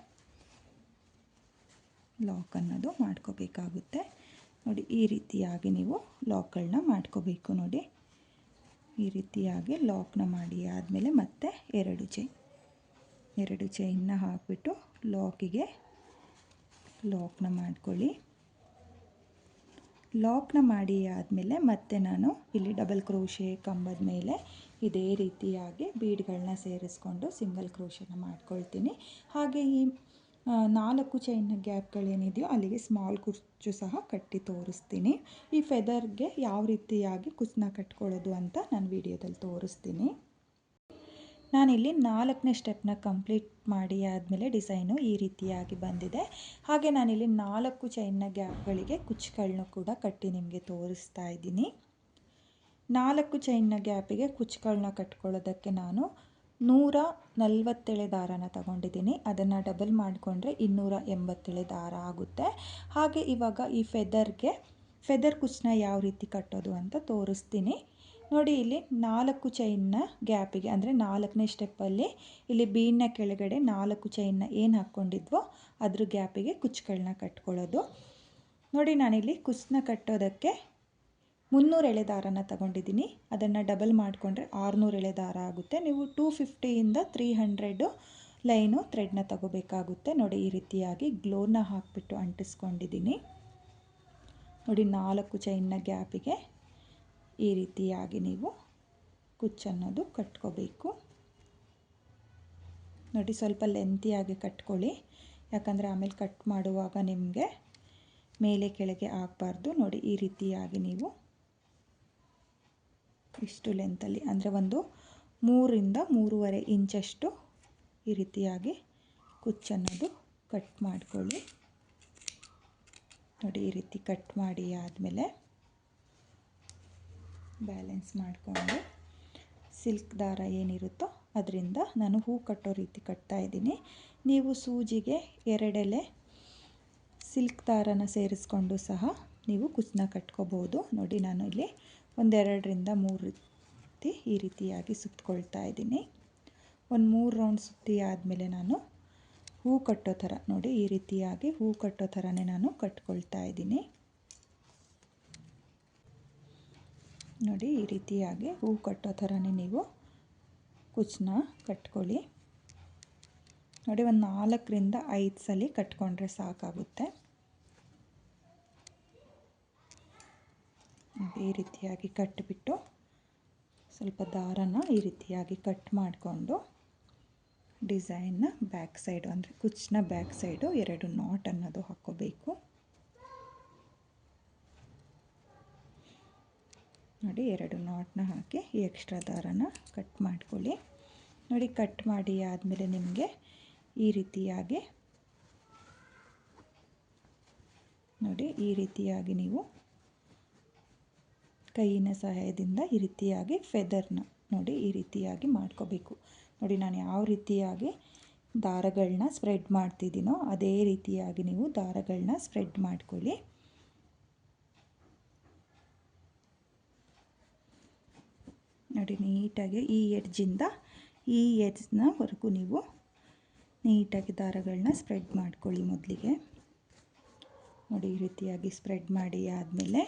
ಲಾಕ್ ಅನ್ನೋದು ಮಾಡ್ಕೋಬೇಕಾಗುತ್ತೆ. ನೋಡಿ ಈ ರೀತಿಯಾಗಿ ನೀವು ಲಾಕ್ಗಳನ್ನ ಮಾಡ್ಕೋಬೇಕು. ನೋಡಿ ಈ ರೀತಿಯಾಗಿ ಲಾಕ್ನ ಮಾಡಿ ಆದಮೇಲೆ ಮತ್ತೆ 2 ಚೈನ್ 2 ಚೈನ್ನ ಹಾಕಿಬಿಟ್ಟು ಲಾಕಿಗೆ ಲಾಕ್ನ ಮಾಡ್ಕೊಳ್ಳಿ. ಲಾಕ್ನ ಮಾಡಿ ಆದಮೇಲೆ ಮತ್ತೆ ನಾನು ಇಲ್ಲಿ ಡಬಲ್ ಕ್ರೋಶೆ ಕಂಬದ ಮೇಲೆ ಇದೇ ರೀತಿಯಾಗಿ ಬೀಡ್ಗಳನ್ನ ಸೇರಿಸ್ಕೊಂಡು ಸಿಂಗಲ್ ಕ್ರೋಶೆನ ಮಾಡ್ಕೊಳ್ತೀನಿ. ಹಾಗೆ ಈ 4 ಚೈನ್ನ ಗ್ಯಾಪ್ಗಳೇನಿದೆಯೋ ಅಲ್ಲಿಗೆ ಸ್ಮಾಲ್ ಕುಚ್ಚು ಸಹ ಕಟ್ಟಿ ತೋರಿಸ್ತೀನಿ. ಈ ಫೆದರ್ಗೆ ಯಾವ ರೀತಿಯಾಗಿ ಕುಚ್ಚನ್ನ ಕಟ್ಕೊಳ್ಳೋದು ಅಂತ ನಾನು ವಿಡಿಯೋದಲ್ಲಿ ತೋರಿಸ್ತೀನಿ. ನಾನಿಲ್ಲಿ 4ನೇ ಸ್ಟೆಪ್ನ ಕಂಪ್ಲೀಟ್ ಮಾಡಿ ಆದಮೇಲೆ ಡಿಸೈನು ಈ ರೀತಿಯಾಗಿ ಬಂದಿದೆ. ಹಾಗೆ ನಾನಿಲ್ಲಿ 4 ಚೈನ್ನ ಗ್ಯಾಪ್ಗಳಿಗೆ ಕುಚ್ಚುಗಳನ್ನೂ ಕೂಡ ಕಟ್ಟಿ ನಿಮಗೆ ತೋರಿಸ್ತಾ ಇದ್ದೀನಿ. 4 ಚೈನ್ನ ಗ್ಯಾಪಿಗೆ ಕುಚ್ಚುಗಳನ್ನ ಕಟ್ಕೊಳ್ಳೋದಕ್ಕೆ ನಾನು 147 ದಾರನ ತಗೊಂಡಿದ್ದೀನಿ. ಅದನ್ನು ಡಬಲ್ ಮಾಡಿಕೊಂಡ್ರೆ 287 ದಾರ ಆಗುತ್ತೆ. ಹಾಗೆ ಇವಾಗ ಈ ಫೆದರ್ ಕುಚ್ಚನ್ನ ಯಾವ ರೀತಿ ಕಟ್ಟೋದು ಅಂತ ತೋರಿಸ್ತೀನಿ. ನೋಡಿ, ಇಲ್ಲಿ 4 ಚೈನ್ನ ಗ್ಯಾಪಿಗೆ ಅಂದರೆ 4ನೇ ಸ್ಟೆಪ್ಪಲ್ಲಿ ಇಲ್ಲಿ ಬೀಡ್ನ ಕೆಳಗಡೆ 4 ಚೈನ್ನ ಏನು ಹಾಕ್ಕೊಂಡಿದ್ವೋ ಅದ್ರ ಗ್ಯಾಪಿಗೆ ಕುಚ್ಚುಗಳನ್ನ ಕಟ್ಕೊಳ್ಳೋದು. ನೋಡಿ, ನಾನಿಲ್ಲಿ ಕುಚ್ಚನ್ನ ಕಟ್ಟೋದಕ್ಕೆ 300 ಎಳೆ ದಾರನ ತಗೊಂಡಿದ್ದೀನಿ. ಅದನ್ನು ಡಬಲ್ ಮಾಡಿಕೊಂಡ್ರೆ 600 ಎಳೆ ದಾರ ಆಗುತ್ತೆ. ನೀವು 250ಇಂದ 300 ಲೈನು ಥ್ರೆಡ್ನ ತಗೋಬೇಕಾಗುತ್ತೆ. ನೋಡಿ, ಈ ರೀತಿಯಾಗಿ ಗ್ಲೋನ ಹಾಕಿಬಿಟ್ಟು ಅಂಟಿಸ್ಕೊಂಡಿದ್ದೀನಿ. ನೋಡಿ, 4 ಚೈನ್ನ ಗ್ಯಾಪಿಗೆ ಈ ರೀತಿಯಾಗಿ ನೀವು ಕುಚ್ಚನ್ನೋದು ಕಟ್ಕೋಬೇಕು. ನೋಡಿ, ಸ್ವಲ್ಪ ಲೆಂತಿಯಾಗಿ ಕಟ್ಕೊಳ್ಳಿ, ಯಾಕಂದರೆ ಆಮೇಲೆ ಕಟ್ ಮಾಡುವಾಗ ನಿಮಗೆ ಮೇಲೆ ಕೆಳಗೆ ಆಗಬಾರ್ದು. ನೋಡಿ, ಈ ರೀತಿಯಾಗಿ ನೀವು ಇಷ್ಟು ಲೆಂತಲ್ಲಿ ಅಂದರೆ ಒಂದು 3ರಿಂದ 3.5 ಇಂಚಷ್ಟು ಈ ರೀತಿಯಾಗಿ ಕುಚ್ಚನ್ನೋದು ಕಟ್ ಮಾಡಿಕೊಳ್ಳಿ. ನೋಡಿ, ಈ ರೀತಿ ಕಟ್ ಮಾಡಿ ಆದಮೇಲೆ ಬ್ಯಾಲೆನ್ಸ್ ಮಾಡಿಕೊಂಡು ಸಿಲ್ಕ್ ದಾರ ಏನಿರುತ್ತೋ ಅದರಿಂದ ನಾನು ಹೂ ಕಟ್ಟೋ ರೀತಿ ಕಟ್ತಾ ಇದ್ದೀನಿ. ನೀವು ಸೂಜಿಗೆ 2 ಎಳೆ ಸಿಲ್ಕ್ ದಾರನ ಸೇರಿಸ್ಕೊಂಡು ಸಹ ನೀವು ಕುಚ್ಚನ್ನ ಕಟ್ಕೋಬೋದು. ನೋಡಿ, ನಾನು ಇಲ್ಲಿ 2ರಿಂದ 3 ರೀತಿ ಈ ರೀತಿಯಾಗಿ ಸುತ್ತಕೊಳ್ತಾ ಇದ್ದೀನಿ. ಒಂದು 3 ರೌಂಡ್ ಸುತ್ತಿ ಆದಮೇಲೆ ನಾನು ಹೂ ಕಟ್ಟೋ ಥರ ನೋಡಿ, ಈ ರೀತಿಯಾಗಿ ಹೂ ಕಟ್ಟೋ ಥರನೇ ನಾನು ಕಟ್ಕೊಳ್ತಾ ಇದ್ದೀನಿ. ನೋಡಿ, ಈ ರೀತಿಯಾಗಿ ಹೂ ಕಟ್ಟೋ ಥರನೇ ನೀವು ಕುಚ್ಚನ್ನ ಕಟ್ಕೊಳ್ಳಿ. ನೋಡಿ, ಒಂದು 4ರಿಂದ 5 ಸಲ ಕಟ್ಕೊಂಡ್ರೆ ಸಾಕಾಗುತ್ತೆ. ಈ ರೀತಿಯಾಗಿ ಕಟ್ಟಿಬಿಟ್ಟು ಸ್ವಲ್ಪ ದಾರನ ಈ ರೀತಿಯಾಗಿ ಕಟ್ ಮಾಡಿಕೊಂಡು ಡಿಸೈನ್ನ ಬ್ಯಾಕ್ ಸೈಡು ಅಂದರೆ ಕುಚ್ಚನ್ನ ಬ್ಯಾಕ್ ಸೈಡು 2 ನಾಟ್ ಅನ್ನೋದು ಹಾಕ್ಕೋಬೇಕು. ನೋಡಿ, 2 ನಾಟ್ನ ಹಾಕಿ ಈ ಎಕ್ಸ್ಟ್ರಾ ದಾರನ ಕಟ್ ಮಾಡ್ಕೊಳ್ಳಿ. ನೋಡಿ, ಕಟ್ ಮಾಡಿ ಆದಮೇಲೆ ನಿಮಗೆ ಈ ರೀತಿಯಾಗಿ ನೋಡಿ, ಈ ರೀತಿಯಾಗಿ ನೀವು ಕೈಯಿನ ಸಹಾಯದಿಂದ ಈ ರೀತಿಯಾಗಿ ಫೆದರ್ನ ನೋಡಿ ಈ ರೀತಿಯಾಗಿ ಮಾಡ್ಕೋಬೇಕು. ನೋಡಿ, ನಾನು ಯಾವ ರೀತಿಯಾಗಿ ದಾರಗಳನ್ನ ಸ್ಪ್ರೆಡ್ ಮಾಡ್ತಿದ್ದೀನೋ ಅದೇ ರೀತಿಯಾಗಿ ನೀವು ದಾರಗಳನ್ನ ಸ್ಪ್ರೆಡ್ ಮಾಡ್ಕೊಳ್ಳಿ. ನೋಡಿ, ನೀಟಾಗಿ ಈ ಎಡ್ಜಿಂದ ಈ ಎಡ್ಜ್ನವರೆಗೂ ನೀವು ನೀಟಾಗಿ ದಾರಗಳನ್ನ ಸ್ಪ್ರೆಡ್ ಮಾಡ್ಕೊಳ್ಳಿ. ಮೊದಲಿಗೆ ನೋಡಿ, ಈ ರೀತಿಯಾಗಿ ಸ್ಪ್ರೆಡ್ ಮಾಡಿ ಆದಮೇಲೆ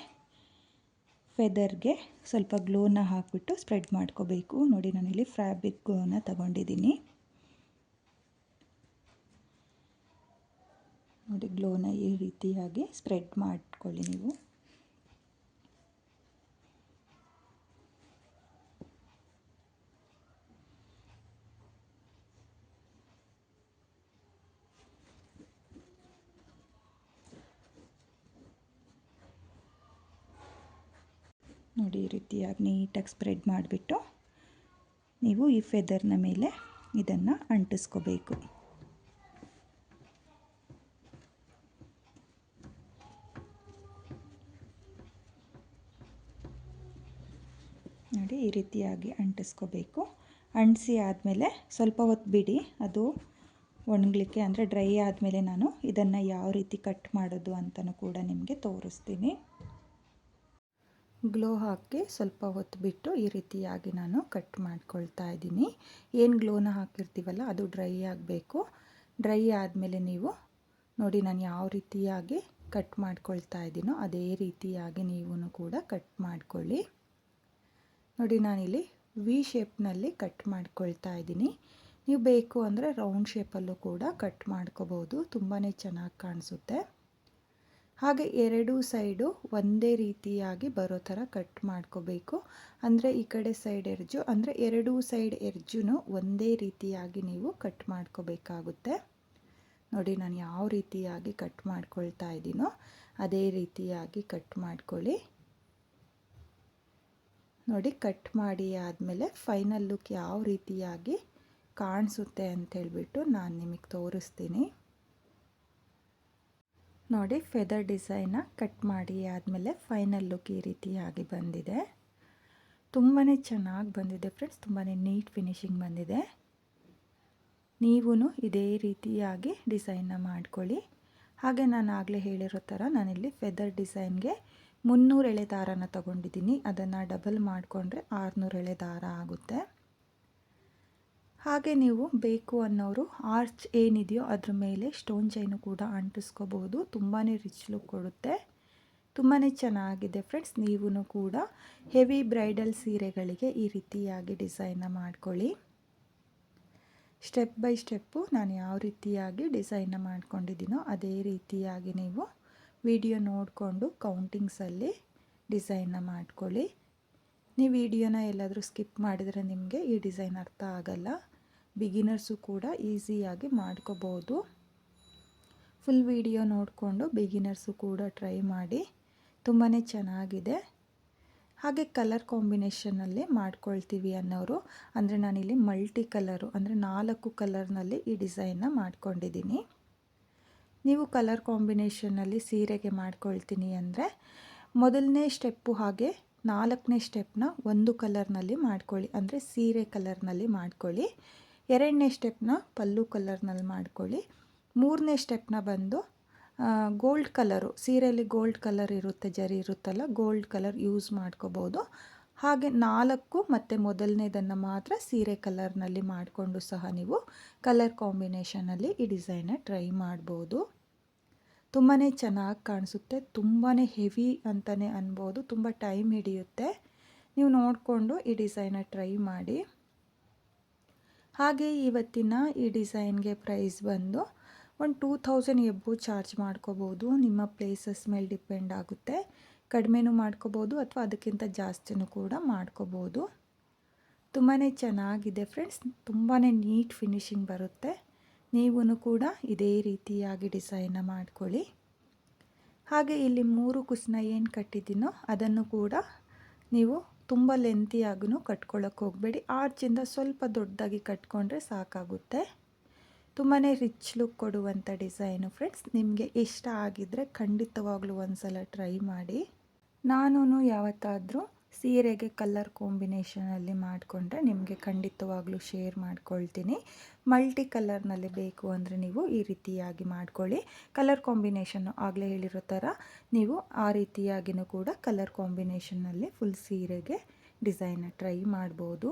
ಫೆದರ್ಗೆ ಸ್ವಲ್ಪ ಗ್ಲೋನ ಹಾಕಿಬಿಟ್ಟು ಸ್ಪ್ರೆಡ್ ಮಾಡ್ಕೋಬೇಕು. ನೋಡಿ, ನಾನಿಲ್ಲಿ ಫ್ಯಾಬ್ರಿಕ್ ಗ್ಲೋನ ತಗೊಂಡಿದ್ದೀನಿ. ನೋಡಿ, ಗ್ಲೋನ ಈ ರೀತಿಯಾಗಿ ಸ್ಪ್ರೆಡ್ ಮಾಡ್ಕೊಳ್ಳಿ ನೀವು. ನೋಡಿ, ಈ ರೀತಿಯಾಗಿ ನೀಟಾಗಿ ಸ್ಪ್ರೆಡ್ ಮಾಡಿಬಿಟ್ಟು ನೀವು ಈ ಫೆದರ್ನ ಮೇಲೆ ಇದನ್ನು ಅಂಟಿಸ್ಕೋಬೇಕು. ನೋಡಿ, ಈ ರೀತಿಯಾಗಿ ಅಂಟಿಸ್ಕೋಬೇಕು. ಅಂಟಿಸಿ ಆದಮೇಲೆ ಸ್ವಲ್ಪ ಹೊತ್ತು ಬಿಡಿ, ಅದು ಒಣಗಲಿಕ್ಕೆ ಅಂದರೆ ಡ್ರೈ ಆದಮೇಲೆ ನಾನು ಇದನ್ನು ಯಾವ ರೀತಿ ಕಟ್ ಮಾಡೋದು ಅಂತಲೂ ಕೂಡ ನಿಮಗೆ ತೋರಿಸ್ತೀನಿ. ಗ್ಲೋ ಹಾಕಿ ಸ್ವಲ್ಪ ಹೊತ್ತು ಬಿಟ್ಟು ಈ ರೀತಿಯಾಗಿ ನಾನು ಕಟ್ ಮಾಡ್ಕೊಳ್ತಾ ಇದ್ದೀನಿ. ಏನು ಗ್ಲೋನ ಹಾಕಿರ್ತೀವಲ್ಲ ಅದು ಡ್ರೈ ಆಗಬೇಕು. ಡ್ರೈ ಆದಮೇಲೆ ನೀವು ನೋಡಿ, ನಾನು ಯಾವ ರೀತಿಯಾಗಿ ಕಟ್ ಮಾಡ್ಕೊಳ್ತಾ ಇದ್ದೀನೋ ಅದೇ ರೀತಿಯಾಗಿ ನೀವು ಕೂಡ ಕಟ್ ಮಾಡ್ಕೊಳ್ಳಿ. ನೋಡಿ, ನಾನಿಲ್ಲಿ ವಿ ಶೇಪ್ನಲ್ಲಿ ಕಟ್ ಮಾಡ್ಕೊಳ್ತಾ ಇದ್ದೀನಿ. ನೀವು ಬೇಕು ಅಂದರೆ ರೌಂಡ್ ಶೇಪಲ್ಲೂ ಕೂಡ ಕಟ್ ಮಾಡ್ಕೋಬೋದು, ತುಂಬಾ ಚೆನ್ನಾಗಿ ಕಾಣಿಸುತ್ತೆ. ಹಾಗೆ ಎರಡೂ ಸೈಡು ಒಂದೇ ರೀತಿಯಾಗಿ ಬರೋ ಥರ ಕಟ್ ಮಾಡ್ಕೋಬೇಕು. ಅಂದರೆ ಈ ಕಡೆ ಸೈಡ್ ಎಡ್ಜು ಅಂದರೆ ಎರಡೂ ಸೈಡ್ ಎಡ್ಜು ಒಂದೇ ರೀತಿಯಾಗಿ ನೀವು ಕಟ್ ಮಾಡ್ಕೋಬೇಕಾಗುತ್ತೆ. ನೋಡಿ ನಾನು ಯಾವ ರೀತಿಯಾಗಿ ಕಟ್ ಮಾಡ್ಕೊಳ್ತಾ ಇದ್ದೀನೋ ಅದೇ ರೀತಿಯಾಗಿ ಕಟ್ ಮಾಡ್ಕೊಳ್ಳಿ. ನೋಡಿ ಕಟ್ ಮಾಡಿ ಆದಮೇಲೆ ಫೈನಲ್ ಲುಕ್ ಯಾವ ರೀತಿಯಾಗಿ ಕಾಣಿಸುತ್ತೆ ಅಂತೇಳ್ಬಿಟ್ಟು ನಾನು ನಿಮಗೆ ತೋರಿಸ್ತೀನಿ. ನೋಡಿ ಫೆದರ್ ಡಿಸೈನ್ನ ಕಟ್ ಮಾಡಿ ಆದಮೇಲೆ ಫೈನಲ್ ಲುಕ್ ಈ ರೀತಿಯಾಗಿ ಬಂದಿದೆ. ತುಂಬಾ ಚೆನ್ನಾಗಿ ಬಂದಿದೆ ಫ್ರೆಂಡ್ಸ್, ತುಂಬಾ ನೀಟ್ ಫಿನಿಶಿಂಗ್ ಬಂದಿದೆ. ನೀವೂ ಇದೇ ರೀತಿಯಾಗಿ ಡಿಸೈನ್ನ ಮಾಡ್ಕೊಳ್ಳಿ. ಹಾಗೆ ನಾನು ಆಗಲೇ ಹೇಳಿರೋ ಥರ ನಾನಿಲ್ಲಿ ಫೆದರ್ ಡಿಸೈನ್ಗೆ 300 ಎಳೆ ದಾರನ ತಗೊಂಡಿದ್ದೀನಿ. ಅದನ್ನು ಡಬಲ್ ಮಾಡಿಕೊಂಡ್ರೆ 600 ಎಳೆ ದಾರ ಆಗುತ್ತೆ. ಹಾಗೆ ನೀವು ಬೇಕು ಅನ್ನೋರು ಆರ್ಚ್ ಏನಿದೆಯೋ ಅದ್ರ ಮೇಲೆ ಸ್ಟೋನ್ ಚೈನು ಕೂಡ ಅಂಟಿಸ್ಕೋಬಹುದು. ತುಂಬಾ ರಿಚ್ ಲುಕ್ ಕೊಡುತ್ತೆ, ತುಂಬಾ ಚೆನ್ನಾಗಿದೆ ಫ್ರೆಂಡ್ಸ್. ನೀವೂ ಕೂಡ ಹೆವಿ ಬ್ರೈಡಲ್ ಸೀರೆಗಳಿಗೆ ಈ ರೀತಿಯಾಗಿ ಡಿಸೈನ್ನ ಮಾಡ್ಕೊಳ್ಳಿ. ಸ್ಟೆಪ್ ಬೈ ಸ್ಟೆಪ್ಪು ನಾನು ಯಾವ ರೀತಿಯಾಗಿ ಡಿಸೈನ್ನ ಮಾಡ್ಕೊಂಡಿದ್ದೀನೋ ಅದೇ ರೀತಿಯಾಗಿ ನೀವು ವಿಡಿಯೋ ನೋಡಿಕೊಂಡು ಕೌಂಟಿಂಗ್ಸಲ್ಲಿ ಡಿಸೈನ್ನ ಮಾಡ್ಕೊಳ್ಳಿ. ನೀವು ವಿಡಿಯೋನ ಎಲ್ಲಾದರೂ ಸ್ಕಿಪ್ ಮಾಡಿದರೆ ನಿಮಗೆ ಈ ಡಿಸೈನ್ ಅರ್ಥ ಆಗಲ್ಲ. ಬಿಗಿನರ್ಸು ಕೂಡ ಈಸಿಯಾಗಿ ಮಾಡ್ಕೋಬೋದು. ಫುಲ್ ವಿಡಿಯೋ ನೋಡಿಕೊಂಡು ಬಿಗಿನರ್ಸು ಕೂಡ ಟ್ರೈ ಮಾಡಿ, ತುಂಬಾ ಚೆನ್ನಾಗಿದೆ. ಹಾಗೆ ಕಲರ್ ಕಾಂಬಿನೇಷನಲ್ಲಿ ಮಾಡ್ಕೊಳ್ತೀವಿ ಅನ್ನೋರು, ಅಂದರೆ ನಾನಿಲ್ಲಿ ಮಲ್ಟಿ ಕಲರು ಅಂದರೆ 4 ಕಲರ್ನಲ್ಲಿ ಈ ಡಿಸೈನ್ನ ಮಾಡ್ಕೊಂಡಿದ್ದೀನಿ. ನೀವು ಕಲರ್ ಕಾಂಬಿನೇಷನಲ್ಲಿ ಸೀರೆಗೆ ಮಾಡ್ಕೊಳ್ತೀನಿ ಅಂದರೆ ಮೊದಲನೇ ಸ್ಟೆಪ್ಪು ಹಾಗೆ 4ನೇ ಸ್ಟೆಪ್ನ ಒಂದು ಕಲರ್ನಲ್ಲಿ ಮಾಡ್ಕೊಳ್ಳಿ, ಅಂದರೆ ಸೀರೆ ಕಲರ್ನಲ್ಲಿ ಮಾಡ್ಕೊಳ್ಳಿ. 2ನೇ ಸ್ಟೆಪ್ನ ಪಲ್ಲು ಕಲರ್ನಲ್ಲಿ ಮಾಡ್ಕೊಳ್ಳಿ. 3ನೇ ಸ್ಟೆಪ್ನ ಬಂದು ಗೋಲ್ಡ್ ಕಲರು, ಸೀರೆಯಲ್ಲಿ ಗೋಲ್ಡ್ ಕಲರ್ ಇರುತ್ತೆ, ಜರಿ ಇರುತ್ತಲ್ಲ, ಗೋಲ್ಡ್ ಕಲರ್ ಯೂಸ್ ಮಾಡ್ಕೋಬೋದು. ಹಾಗೆ 4 ಮತ್ತು ಮೊದಲನೇದನ್ನು ಮಾತ್ರ ಸೀರೆ ಕಲರ್ನಲ್ಲಿ ಮಾಡಿಕೊಂಡು ಸಹ ನೀವು ಕಲರ್ ಕಾಂಬಿನೇಷನಲ್ಲಿ ಈ ಡಿಸೈನ್ನ ಟ್ರೈ ಮಾಡ್ಬೋದು. ತುಂಬಾ ಚೆನ್ನಾಗಿ ಕಾಣಿಸುತ್ತೆ, ತುಂಬಾ ಹೆವಿ ಅಂತಲೇ ಅನ್ಬೋದು, ತುಂಬ ಟೈಮ್ ಹಿಡಿಯುತ್ತೆ. ನೀವು ನೋಡಿಕೊಂಡು ಈ ಡಿಸೈನ್ನ ಟ್ರೈ ಮಾಡಿ. ಹಾಗೆ ಇವತ್ತಿನ ಈ ಡಿಸೈನ್ಗೆ ಪ್ರೈಸ್ ಬಂದು ಒಂದು 2000 ಎಬ್ಬೋ ಚಾರ್ಜ್ ಮಾಡ್ಕೋಬೋದು. ನಿಮ್ಮ ಪ್ಲೇಸಸ್ ಮೇಲೆ ಡಿಪೆಂಡ್ ಆಗುತ್ತೆ, ಕಡಿಮೆನೂ ಮಾಡ್ಕೋಬೋದು ಅಥವಾ ಅದಕ್ಕಿಂತ ಜಾಸ್ತಿನೂ ಕೂಡ ಮಾಡ್ಕೋಬೋದು. ತುಂಬಾ ಚೆನ್ನಾಗಿದೆ ಫ್ರೆಂಡ್ಸ್, ತುಂಬಾ ನೀಟ್ ಫಿನಿಶಿಂಗ್ ಬರುತ್ತೆ. ನೀವೂ ಕೂಡ ಇದೇ ರೀತಿಯಾಗಿ ಡಿಸೈನ್ನ ಮಾಡ್ಕೊಳ್ಳಿ. ಹಾಗೆ ಇಲ್ಲಿ 3 ಕುಸ್ನ ಏನು ಕಟ್ಟಿದ್ದೀನೋ ಅದನ್ನು ಕೂಡ ನೀವು ತುಂಬ ಲೆಂತಿಯಾಗೂ ಕಟ್ಕೊಳ್ಳೋಕೆ ಹೋಗಬೇಡಿ. ಆರ್ಚಿಂದ ಸ್ವಲ್ಪ ದೊಡ್ಡದಾಗಿ ಕಟ್ಕೊಂಡ್ರೆ ಸಾಕಾಗುತ್ತೆ. ತುಂಬಾ ರಿಚ್ ಲುಕ್ ಕೊಡುವಂಥ ಡಿಸೈನು ಫ್ರೆಂಡ್ಸ್. ನಿಮಗೆ ಇಷ್ಟ ಆಗಿದ್ದರೆ ಖಂಡಿತವಾಗ್ಲೂ ಒಂದ್ಸಲ ಟ್ರೈ ಮಾಡಿ. ನಾನು ಯಾವತ್ತಾದರೂ ಸೀರೆಗೆ ಕಲರ್ ಕಾಂಬಿನೇಷನಲ್ಲಿ ಮಾಡಿಕೊಂಡ್ರೆ ನಿಮಗೆ ಖಂಡಿತವಾಗ್ಲೂ ಶೇರ್ ಮಾಡ್ಕೊಳ್ತೀನಿ. ಮಲ್ಟಿ ಕಲರ್ನಲ್ಲಿ ಬೇಕು ಅಂದರೆ ನೀವು ಈ ರೀತಿಯಾಗಿ ಮಾಡ್ಕೊಳ್ಳಿ. ಕಲರ್ ಕಾಂಬಿನೇಷನ್ನು ಆಗಲೇ ಹೇಳಿರೋ ಥರ ನೀವು ಆ ರೀತಿಯಾಗಿಯೂ ಕೂಡ ಕಲರ್ ಕಾಂಬಿನೇಷನ್ನಲ್ಲಿ ಫುಲ್ ಸೀರೆಗೆ ಡಿಸೈನ್ನ ಟ್ರೈ ಮಾಡ್ಬೋದು.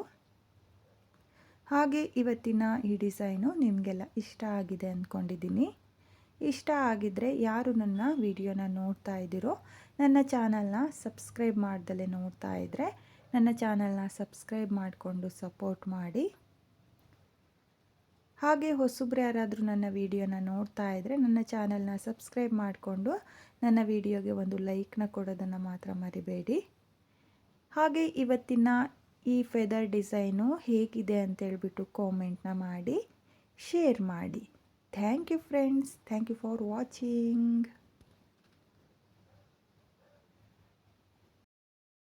ಹಾಗೆ ಇವತ್ತಿನ ಈ ಡಿಸೈನು ನಿಮಗೆಲ್ಲ ಇಷ್ಟ ಆಗಿದೆ ಅಂದ್ಕೊಂಡಿದ್ದೀನಿ. ಇಷ್ಟ ಆಗಿದ್ದರೆ ಯಾರು ನನ್ನ ವಿಡಿಯೋನ ನೋಡ್ತಾ ಇದ್ದೀರೋ, ನನ್ನ ಚಾನಲ್ನ ಸಬ್ಸ್ಕ್ರೈಬ್ ಮಾಡ್ದಲೇ ನೋಡ್ತಾ ಇದ್ದರೆ ನನ್ನ ಚಾನಲ್ನ ಸಬ್ಸ್ಕ್ರೈಬ್ ಮಾಡಿಕೊಂಡು ಸಪೋರ್ಟ್ ಮಾಡಿ. ಹಾಗೆ ಹೊಸಬ್ರು ಯಾರಾದರೂ ನನ್ನ ವಿಡಿಯೋನ ನೋಡ್ತಾ ಇದ್ದರೆ ನನ್ನ ಚಾನಲ್ನ ಸಬ್ಸ್ಕ್ರೈಬ್ ಮಾಡಿಕೊಂಡು ನನ್ನ ವಿಡಿಯೋಗೆ ಒಂದು ಲೈಕ್ನ ಕೊಡೋದನ್ನು ಮಾತ್ರ ಮರಿಬೇಡಿ. ಹಾಗೆ ಇವತ್ತಿನ ಈ ಫೆದರ್ ಡಿಸೈನು ಹೇಗಿದೆ ಅಂತೇಳ್ಬಿಟ್ಟು ಕಾಮೆಂಟ್ನ ಮಾಡಿ ಶೇರ್ ಮಾಡಿ. Thank you friends, thank you for watching.